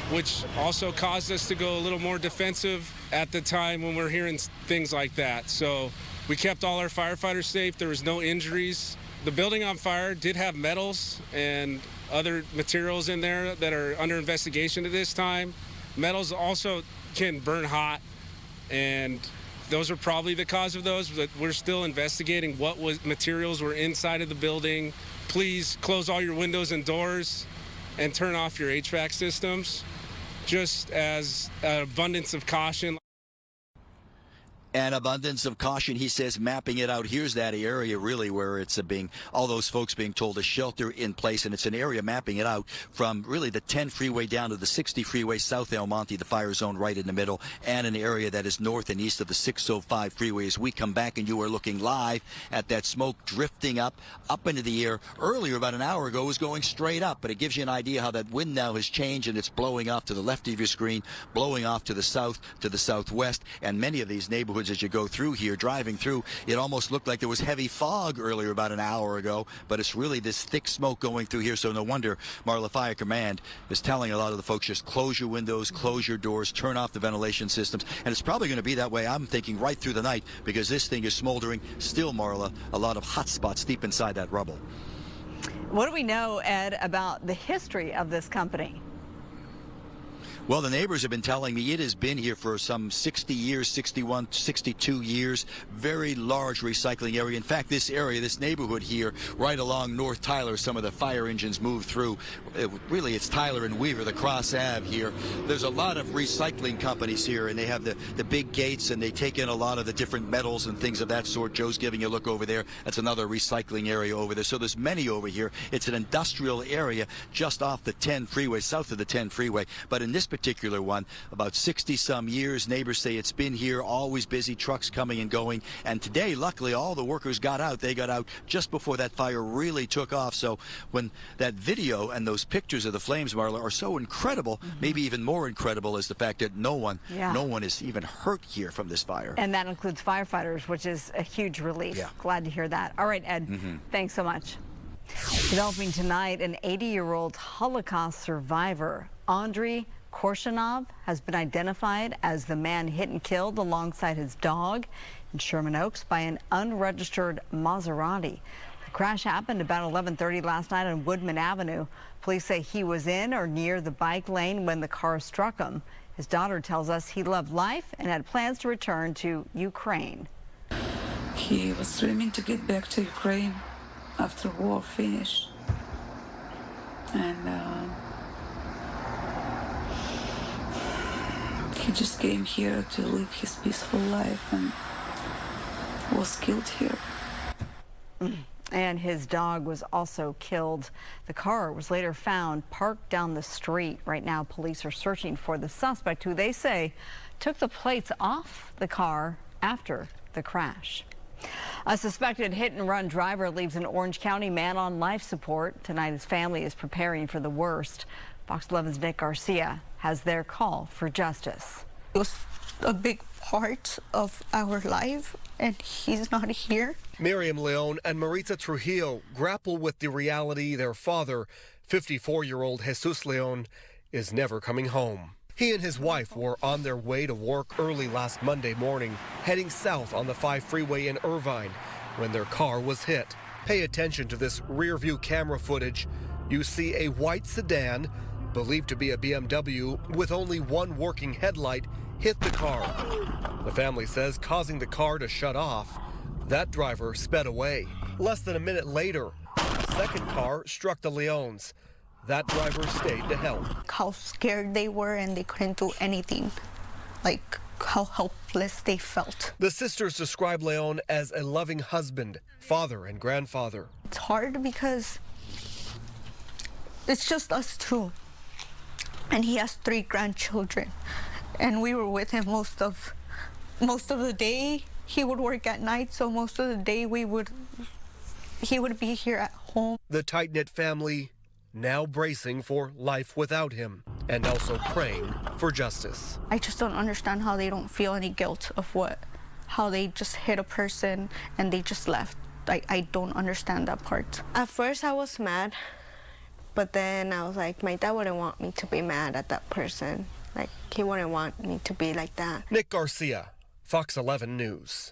which also caused us to go a little more defensive at the time when we're hearing things like that. So we kept all our firefighters safe. There was no injuries. The building on fire did have metals and other materials in there that are under investigation at this time. Metals also can burn hot, and those are probably the cause of those, but we're still investigating what materials were inside of the building. Please close all your windows and doors and turn off your HVAC systems, just as an abundance of caution. An abundance of caution, he says, mapping it out. Here's that area really where it's all those folks being told to shelter in place, and it's an area mapping it out from really the 10 freeway down to the 60 freeway, South El Monte, the fire zone right in the middle, and an area that is north and east of the 605 freeway. As we come back and you are looking live at that smoke drifting up into the air. Earlier, about an hour ago, it was going straight up, but it gives you an idea how that wind now has changed, and it's blowing off to the left of your screen, blowing off to the south, to the southwest, and many of these neighborhoods as you go through here, driving through, it almost looked like there was heavy fog earlier about an hour ago, but it's really this thick smoke going through here. So no wonder Marla Fire Command is telling a lot of the folks, just close your windows, close your doors, turn off the ventilation systems. And it's probably going to be that way, I'm thinking, right through the night, because this thing is smoldering. Still, Marla, a lot of hot spots deep inside that rubble. What do we know, Ed, about the history of this company? Well, the neighbors have been telling me it has been here for some 60 years, 61, 62 years. Very large recycling area. In fact, this area, this neighborhood here, right along North Tyler, some of the fire engines move through. Really, it's Tyler and Weaver, the Cross Ave here. There's a lot of recycling companies here, and they have the big gates, and they take in a lot of the different metals and things of that sort. Joe's giving you a look over there. That's another recycling area over there. So there's many over here. It's an industrial area just off the 10 freeway, south of the 10 freeway. But in this particular one, about 60 some years, neighbors say it's been here, always busy, trucks coming and going. And today, luckily, all the workers got out. They got out just before that fire really took off. So when that video and those pictures of the flames, Marla, are so incredible, maybe even more incredible is the fact that no one is even hurt here from this fire. And that includes firefighters, which is a huge relief. Yeah. Glad to hear that. All right, Ed, thanks so much. Developing tonight, an 80-year-old Holocaust survivor, Andrei Korshanov, has been identified as the man hit and killed alongside his dog in Sherman Oaks by an unregistered Maserati. The crash happened about 11:30 last night on Woodman Avenue. Police say he was in or near the bike lane when the car struck him. His daughter tells us he loved life and had plans to return to Ukraine. He was dreaming to get back to Ukraine after war finished. And he just came here to live his peaceful life and was killed here. And his dog was also killed. The car was later found parked down the street. Right now, police are searching for the suspect, who they say took the plates off the car after the crash. A suspected hit-and-run driver leaves an Orange County man on life support. Tonight, his family is preparing for the worst. Fox 11's Nick Garcia has their call for justice. It was a big part of our life, and he's not here. Miriam Leon and Maritza Trujillo grapple with the reality their father, 54-year-old Jesus Leon, is never coming home. He and his wife were on their way to work early last Monday morning, heading south on the 5 freeway in Irvine, when their car was hit. Pay attention to this rear-view camera footage. You see a white sedan, believed to be a BMW, with only one working headlight, hit the car. The family says causing the car to shut off. That driver sped away. Less than a minute later, a second car struck the Leons. That driver stayed to help. How scared they were, and they couldn't do anything. Like how helpless they felt. The sisters describe Leon as a loving husband, father, and grandfather. It's hard because it's just us two. And he has 3 grandchildren. And we were with him most of the day. He would work at night, so most of the day he would be here at home. The tight-knit family now bracing for life without him, and also praying for justice. I just don't understand how they don't feel any guilt of how they just hit a person and they just left. I don't understand that part. At first I was mad, but then I was like, my dad wouldn't want me to be mad at that person. Like, he wouldn't want me to be like that. Nick Garcia, Fox 11 News.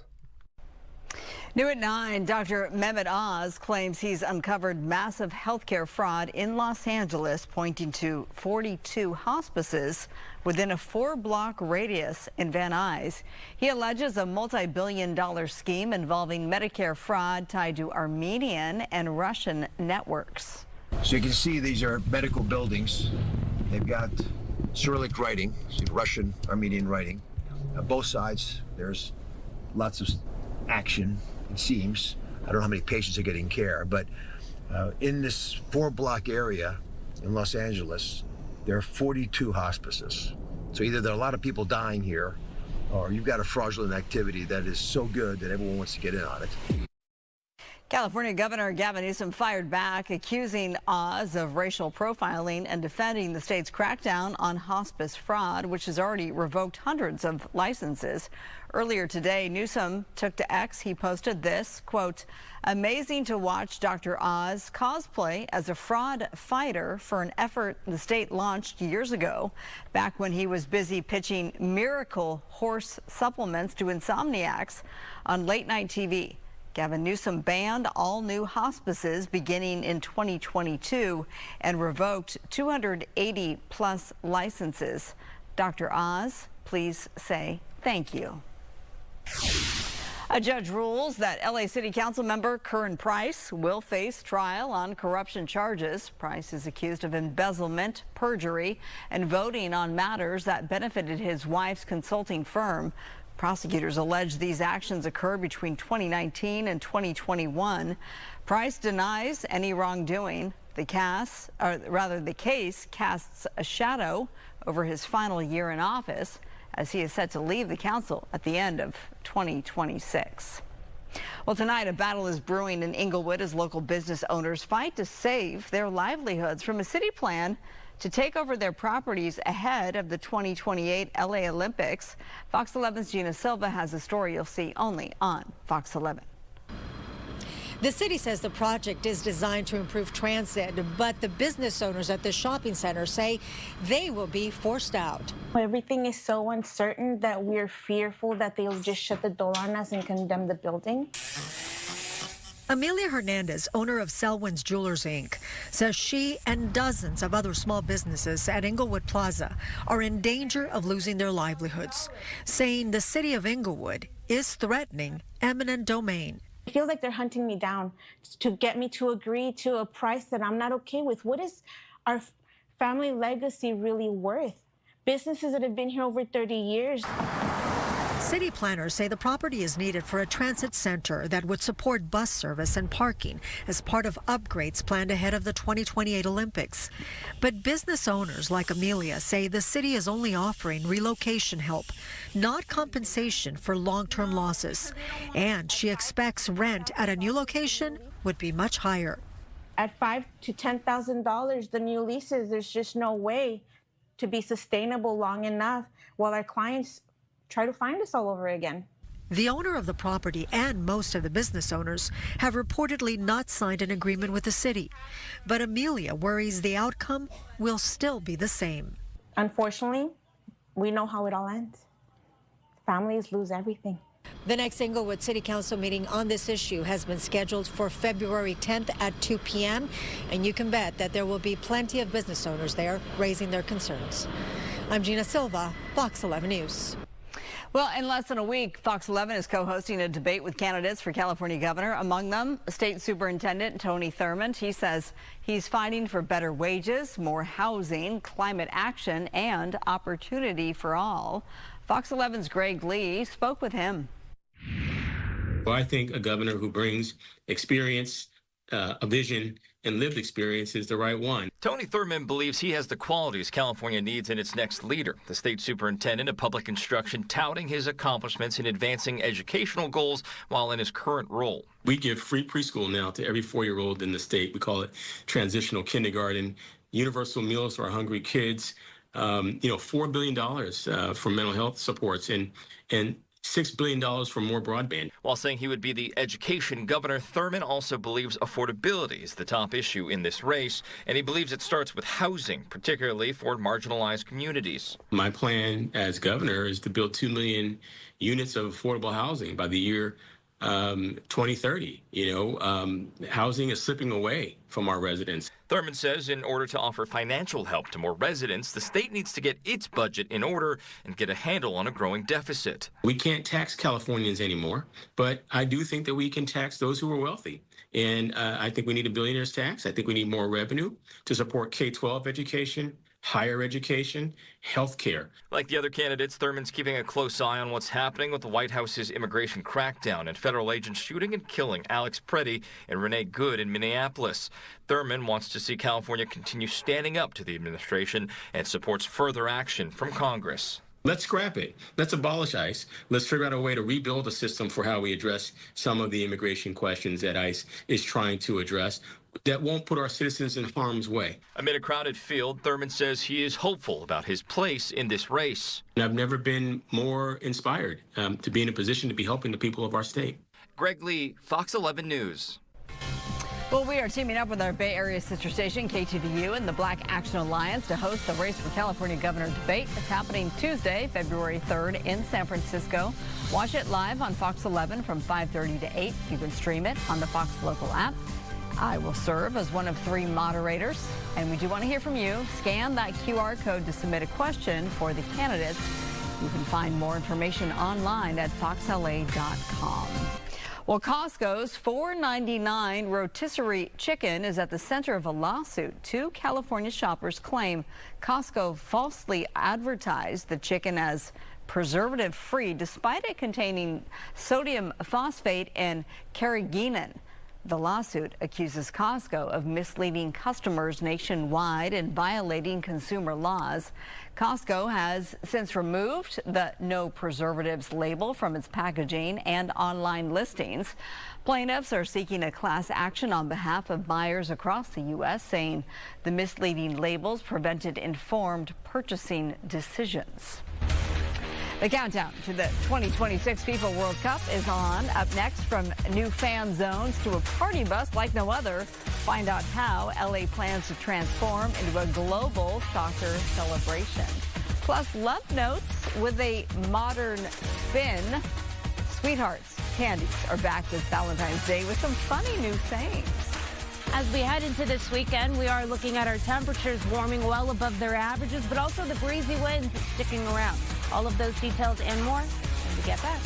New at 9, Dr. Mehmet Oz claims he's uncovered massive healthcare fraud in Los Angeles, pointing to 42 hospices within a 4-block radius in Van Nuys. He alleges a multi-billion-dollar scheme involving Medicare fraud tied to Armenian and Russian networks. So you can see these are medical buildings. They've got Cyrillic writing, so Russian, Armenian writing. On both sides, there's lots of action, it seems. I don't know how many patients are getting care, but in this 4-block area in Los Angeles, there are 42 hospices. So either there are a lot of people dying here, or you've got a fraudulent activity that is so good that everyone wants to get in on it. California Governor Gavin Newsom fired back, accusing Oz of racial profiling and defending the state's crackdown on hospice fraud, which has already revoked hundreds of licenses. Earlier today, Newsom took to X. He posted this, quote, "Amazing to watch Dr. Oz cosplay as a fraud fighter for an effort the state launched years ago, back when he was busy pitching miracle horse supplements to insomniacs on late-night TV." Gavin Newsom banned all new hospices beginning in 2022 and revoked 280-plus licenses. Dr. Oz, please say thank you. A judge rules that LA City Council member Curran Price will face trial on corruption charges. Price is accused of embezzlement, perjury, and voting on matters that benefited his wife's consulting firm. Prosecutors allege these actions occurred between 2019 and 2021. Price denies any wrongdoing. The case casts a shadow over his final year in office, as he is set to leave the council at the end of 2026. Well, tonight a battle is brewing in Inglewood as local business owners fight to save their livelihoods from a city plan to take over their properties ahead of the 2028 LA Olympics. Fox 11's Gina Silva has a story you'll see only on Fox 11. The city says the project is designed to improve transit, but the business owners at the shopping center say they will be forced out. Everything is so uncertain that we're fearful that they'll just shut the door on us and condemn the building. Amelia Hernandez, owner of Selwyn's Jewelers, Inc., says she and dozens of other small businesses at Inglewood Plaza are in danger of losing their livelihoods, saying the city of Inglewood is threatening eminent domain. It feels like they're hunting me down to get me to agree to a price that I'm not okay with. What is our family legacy really worth? Businesses that have been here over 30 years. City planners say the property is needed for a transit center that would support bus service and parking as part of upgrades planned ahead of the 2028 Olympics. But business owners like Amelia say the city is only offering relocation help, not compensation for long-term losses. And she expects rent at a new location would be much higher. At $5,000 to $10,000, the new leases, there's just no way to be sustainable long enough while our clients try to find us all over again. The owner of the property and most of the business owners have reportedly not signed an agreement with the city. But Amelia worries the outcome will still be the same. Unfortunately, we know how it all ends. Families lose everything. The next Inglewood City Council meeting on this issue has been scheduled for February 10th at 2 p.m. And you can bet that there will be plenty of business owners there raising their concerns. I'm Gina Silva, Fox 11 News. Well, in less than a week, Fox 11 is co-hosting a debate with candidates for California governor. Among them, State Superintendent Tony Thurmond. He says he's fighting for better wages, more housing, climate action, and opportunity for all. Fox 11's Greg Lee spoke with him. Well, I think a governor who brings experience, a vision, and lived experience is the right one. Tony Thurmond believes he has the qualities California needs in its next leader. The state superintendent of public instruction touting his accomplishments in advancing educational goals while in his current role. We give free preschool now to every 4-year-old in the state. We call it transitional kindergarten, universal meals for our hungry kids, $4 billion for mental health supports, and $6 billion for more broadband. While saying he would be the education governor, Thurmond also believes affordability is the top issue in this race, and he believes it starts with housing, particularly for marginalized communities. My plan as governor is to build 2 million units of affordable housing by the year 2030. Housing is slipping away from our residents. Thurmond says in order to offer financial help to more residents, the state needs to get its budget in order and get a handle on a growing deficit. We can't tax Californians anymore, but I do think that we can tax those who are wealthy. And I think we need a billionaire's tax. I think we need more revenue to support K-12 education, higher education, health care. Like the other candidates, Thurmond's keeping a close eye on what's happening with the White House's immigration crackdown and federal agents shooting and killing Alex Preddy and Renee Good in Minneapolis. Thurmond wants to see California continue standing up to the administration and supports further action from Congress. Let's scrap it. Let's abolish ICE. Let's figure out a way to rebuild a system for how we address some of the immigration questions that ICE is trying to address that won't put our citizens in harm's way. Amid a crowded field, Thurmond says he is hopeful about his place in this race. And I've never been more inspired to be in a position to be helping the people of our state. Greg Lee, Fox 11 News. Well, we are teaming up with our Bay Area sister station, KTVU, and the Black Action Alliance to host the Race for California Governor debate. It's happening Tuesday, February 3rd in San Francisco. Watch it live on Fox 11 from 5:30 to 8. You can stream it on the Fox local app. I will serve as one of 3 moderators, and we do want to hear from you. Scan that QR code to submit a question for the candidates. You can find more information online at foxla.com. Well, Costco's $4.99 rotisserie chicken is at the center of a lawsuit. 2 California shoppers claim Costco falsely advertised the chicken as preservative-free, despite it containing sodium phosphate and carrageenan. The lawsuit accuses Costco of misleading customers nationwide and violating consumer laws. Costco has since removed the no preservatives label from its packaging and online listings. Plaintiffs are seeking a class action on behalf of buyers across the U.S., saying the misleading labels prevented informed purchasing decisions. The countdown to the 2026 FIFA World Cup is on. Up next, from new fan zones to a party bus like no other. Find out how LA plans to transform into a global soccer celebration. Plus, love notes with a modern spin. Sweethearts, candies are back this Valentine's Day with some funny new sayings. As we head into this weekend, we are looking at our temperatures warming well above their averages, but also the breezy winds sticking around. All of those details and more when we get back.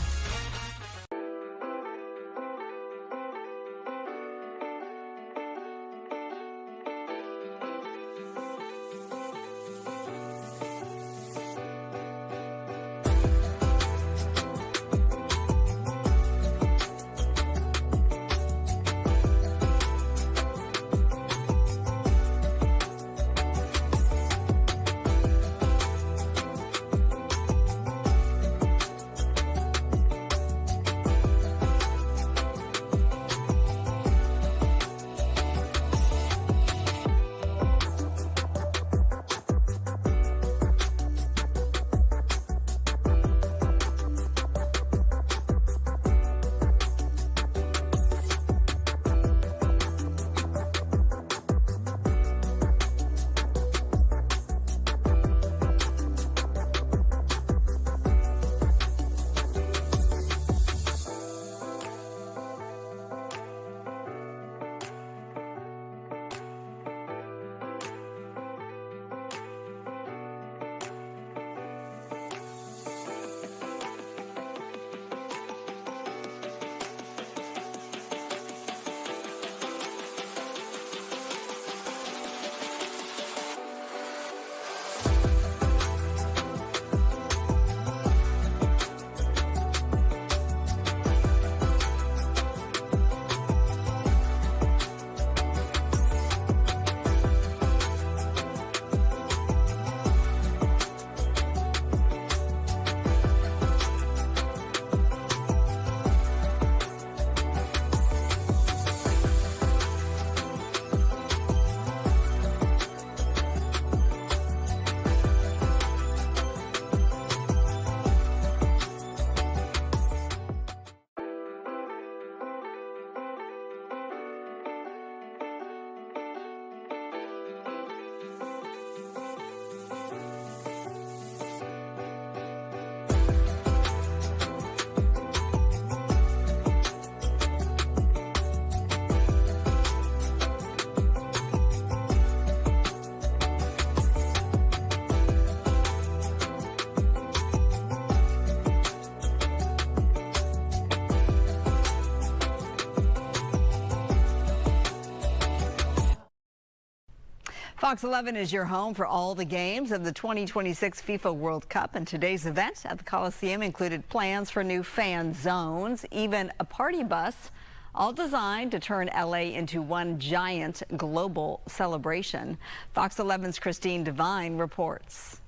Fox 11 is your home for all the games of the 2026 FIFA World Cup, and today's event at the Coliseum included plans for new fan zones, even a party bus, all designed to turn LA into one giant global celebration. Fox 11's Christine Devine reports.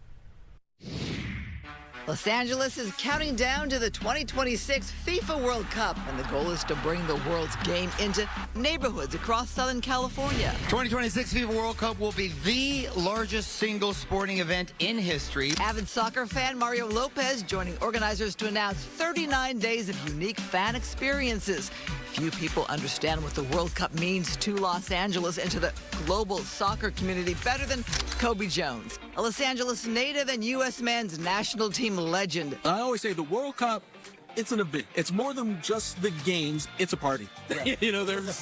Los Angeles is counting down to the 2026 FIFA World Cup, and the goal is to bring the world's game into neighborhoods across Southern California. 2026 FIFA World Cup will be the largest single sporting event in history. Avid soccer fan Mario Lopez joining organizers to announce 39 days of unique fan experiences. Few people understand what the World Cup means to Los Angeles and to the global soccer community better than Kobe Jones, a Los Angeles native and U.S. men's national team legend. I always say the World Cup, it's an event. It's more than just the games. It's a party. Yeah. You know, there's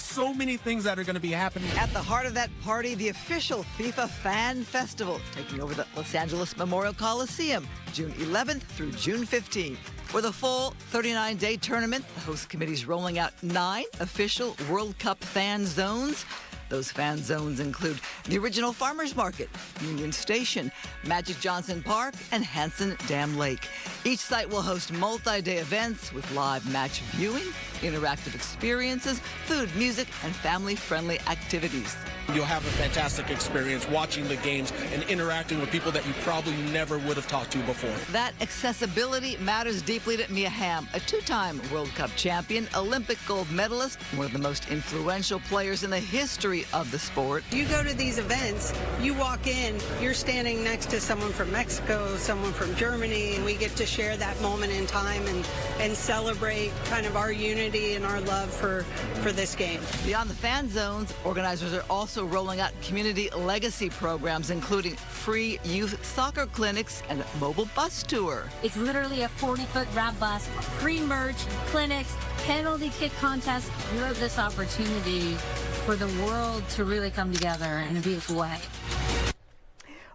so many things that are going to be happening. At the heart of that party, the official FIFA Fan Festival, taking over the Los Angeles Memorial Coliseum, June 11th through June 15th. With a full 39-day tournament, the host committee is rolling out 9 official World Cup fan zones. Those fan zones include the original Farmers Market, Union Station, Magic Johnson Park, and Hanson Dam Lake. Each site will host multi-day events with live match viewing, interactive experiences, food, music, and family-friendly activities. You'll have a fantastic experience watching the games and interacting with people that you probably never would have talked to before. That accessibility matters deeply to Mia Hamm, a 2-time World Cup champion, Olympic gold medalist, one of the most influential players in the history of the sport. You go to these events, you walk in, you're standing next to someone from Mexico, someone from Germany, and we get to share that moment in time and celebrate kind of our unity and our love for this game. Beyond the fan zones, organizers are also rolling out community legacy programs, including free youth soccer clinics and mobile bus tour. It's literally a 40-foot wrap bus, free merch, clinics, penalty kick contest. You have this opportunity for the world to really come together in a beautiful way.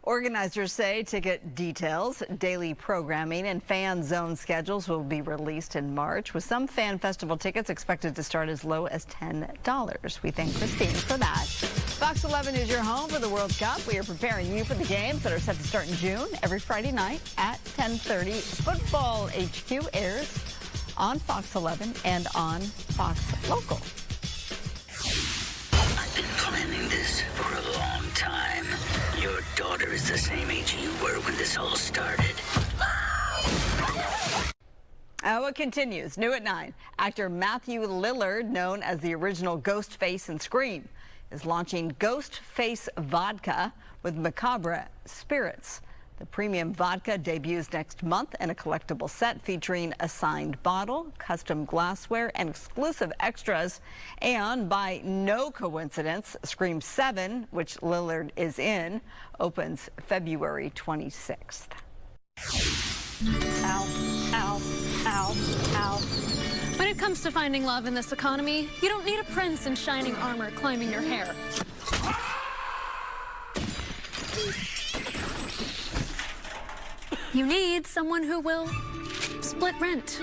Organizers say ticket details, daily programming, and fan zone schedules will be released in March, with some fan festival tickets expected to start as low as $10. We thank Christine for that. Fox 11 is your home for the World Cup. We are preparing you for the games that are set to start in June every Friday night at 10:30. Football HQ airs on Fox 11 and on Fox Local. I've been planning this for a long time. Your daughter is the same age you were when this all started. It continues. New at 9. Actor Matthew Lillard, known as the original Ghostface in Scream, is launching Ghostface Vodka with macabre spirits. The premium vodka debuts next month in a collectible set featuring a signed bottle, custom glassware, and exclusive extras. And by no coincidence, Scream 7, which Lillard is in, opens February 26th. Ow, ow, ow, ow. When it comes to finding love in this economy, you don't need a prince in shining armor climbing your hair. You need someone who will split rent.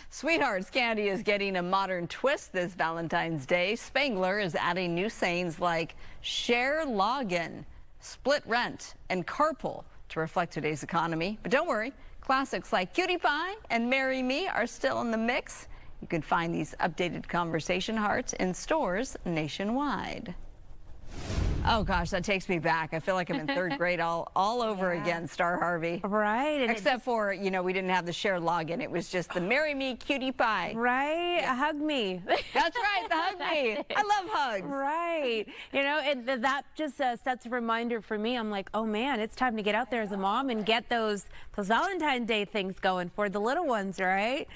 Sweethearts Candy is getting a modern twist this Valentine's Day. Spangler is adding new sayings like share login, split rent, and carpool to reflect today's economy. But don't worry, classics like Cutie Pie and Marry Me are still in the mix. You can find these updated conversation hearts in stores nationwide. Oh gosh, that takes me back. I feel like I'm in 3rd grade all over again, Star Harvey. Right. Except for, you know, we didn't have the shared login. It was just the Marry Me, Cutie Pie. Right. Yeah. Hug me. That's right, the hug me. I love hugs. Right. You know, and that just sets a reminder for me. I'm like, oh man, it's time to get out there as a mom and get those Valentine's Day things going for the little ones, right?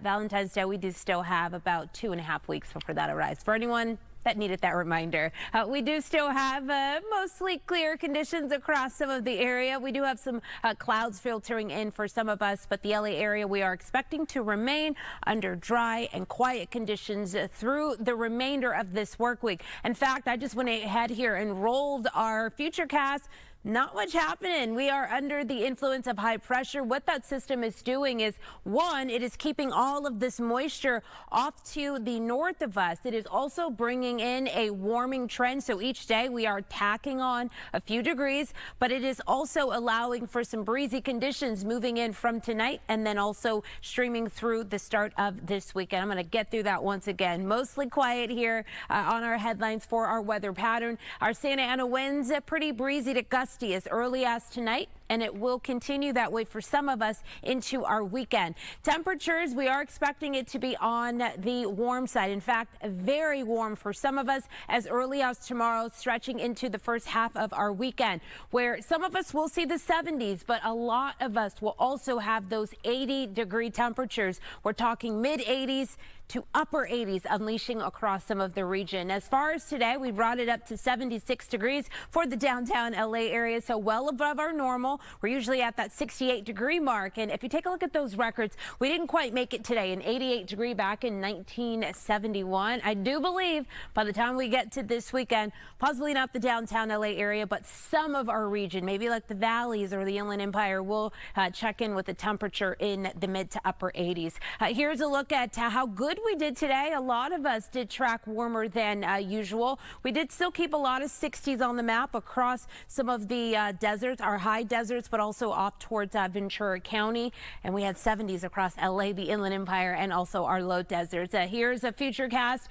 Valentine's Day, we do still have about 2.5 weeks before that arrives. For anyone that needed that reminder. We do still have mostly clear conditions across some of the area. We do have some clouds filtering in for some of us, but the LA area we are expecting to remain under dry and quiet conditions through the remainder of this work week. In fact, I just went ahead here and rolled our futurecast. not much happening. We are under the influence of high pressure. What that system is doing is, one, it is keeping all of this moisture off to the north of us. It is also bringing in a warming trend. So each day we are tacking on a few degrees, but it is also allowing for some breezy conditions moving in from tonight and then also streaming through the start of this weekend. I'm going to get through that once again. Mostly quiet here on our headlines for our weather pattern. Our Santa Ana winds pretty breezy to gusty as early as tonight, and it will continue that way for some of us into our weekend. Temperatures, we are expecting it to be on the warm side. In fact, very warm for some of us as early as tomorrow, stretching into the first half of our weekend, where some of us will see the 70s, but a lot of us will also have those 80-degree temperatures. We're talking mid-80s to upper 80s unleashing across some of the region. As far as today, we brought it up to 76 degrees for the downtown LA area, so well above our normal. We're usually at that 68-degree mark, and if you take a look at those records, we didn't quite make it today. An 88-degree back in 1971. I do believe by the time we get to this weekend, possibly not the downtown LA area, but some of our region, maybe like the valleys or the Inland Empire, will check in with a temperature in the mid to upper 80s. Here's a look at how good we did today. A lot of us did track warmer than usual. We did still keep a lot of 60s on the map across some of the deserts, our high deserts, but also off towards Ventura County. And we had 70s across LA, the Inland Empire, and also our low deserts. Here's a futurecast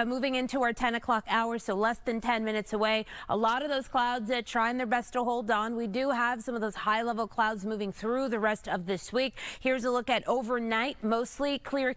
moving into our 10 o'clock hour, so less than 10 minutes away. A lot of those clouds trying their best to hold on. We do have some of those high level clouds moving through the rest of this week. Here's a look at overnight, mostly clear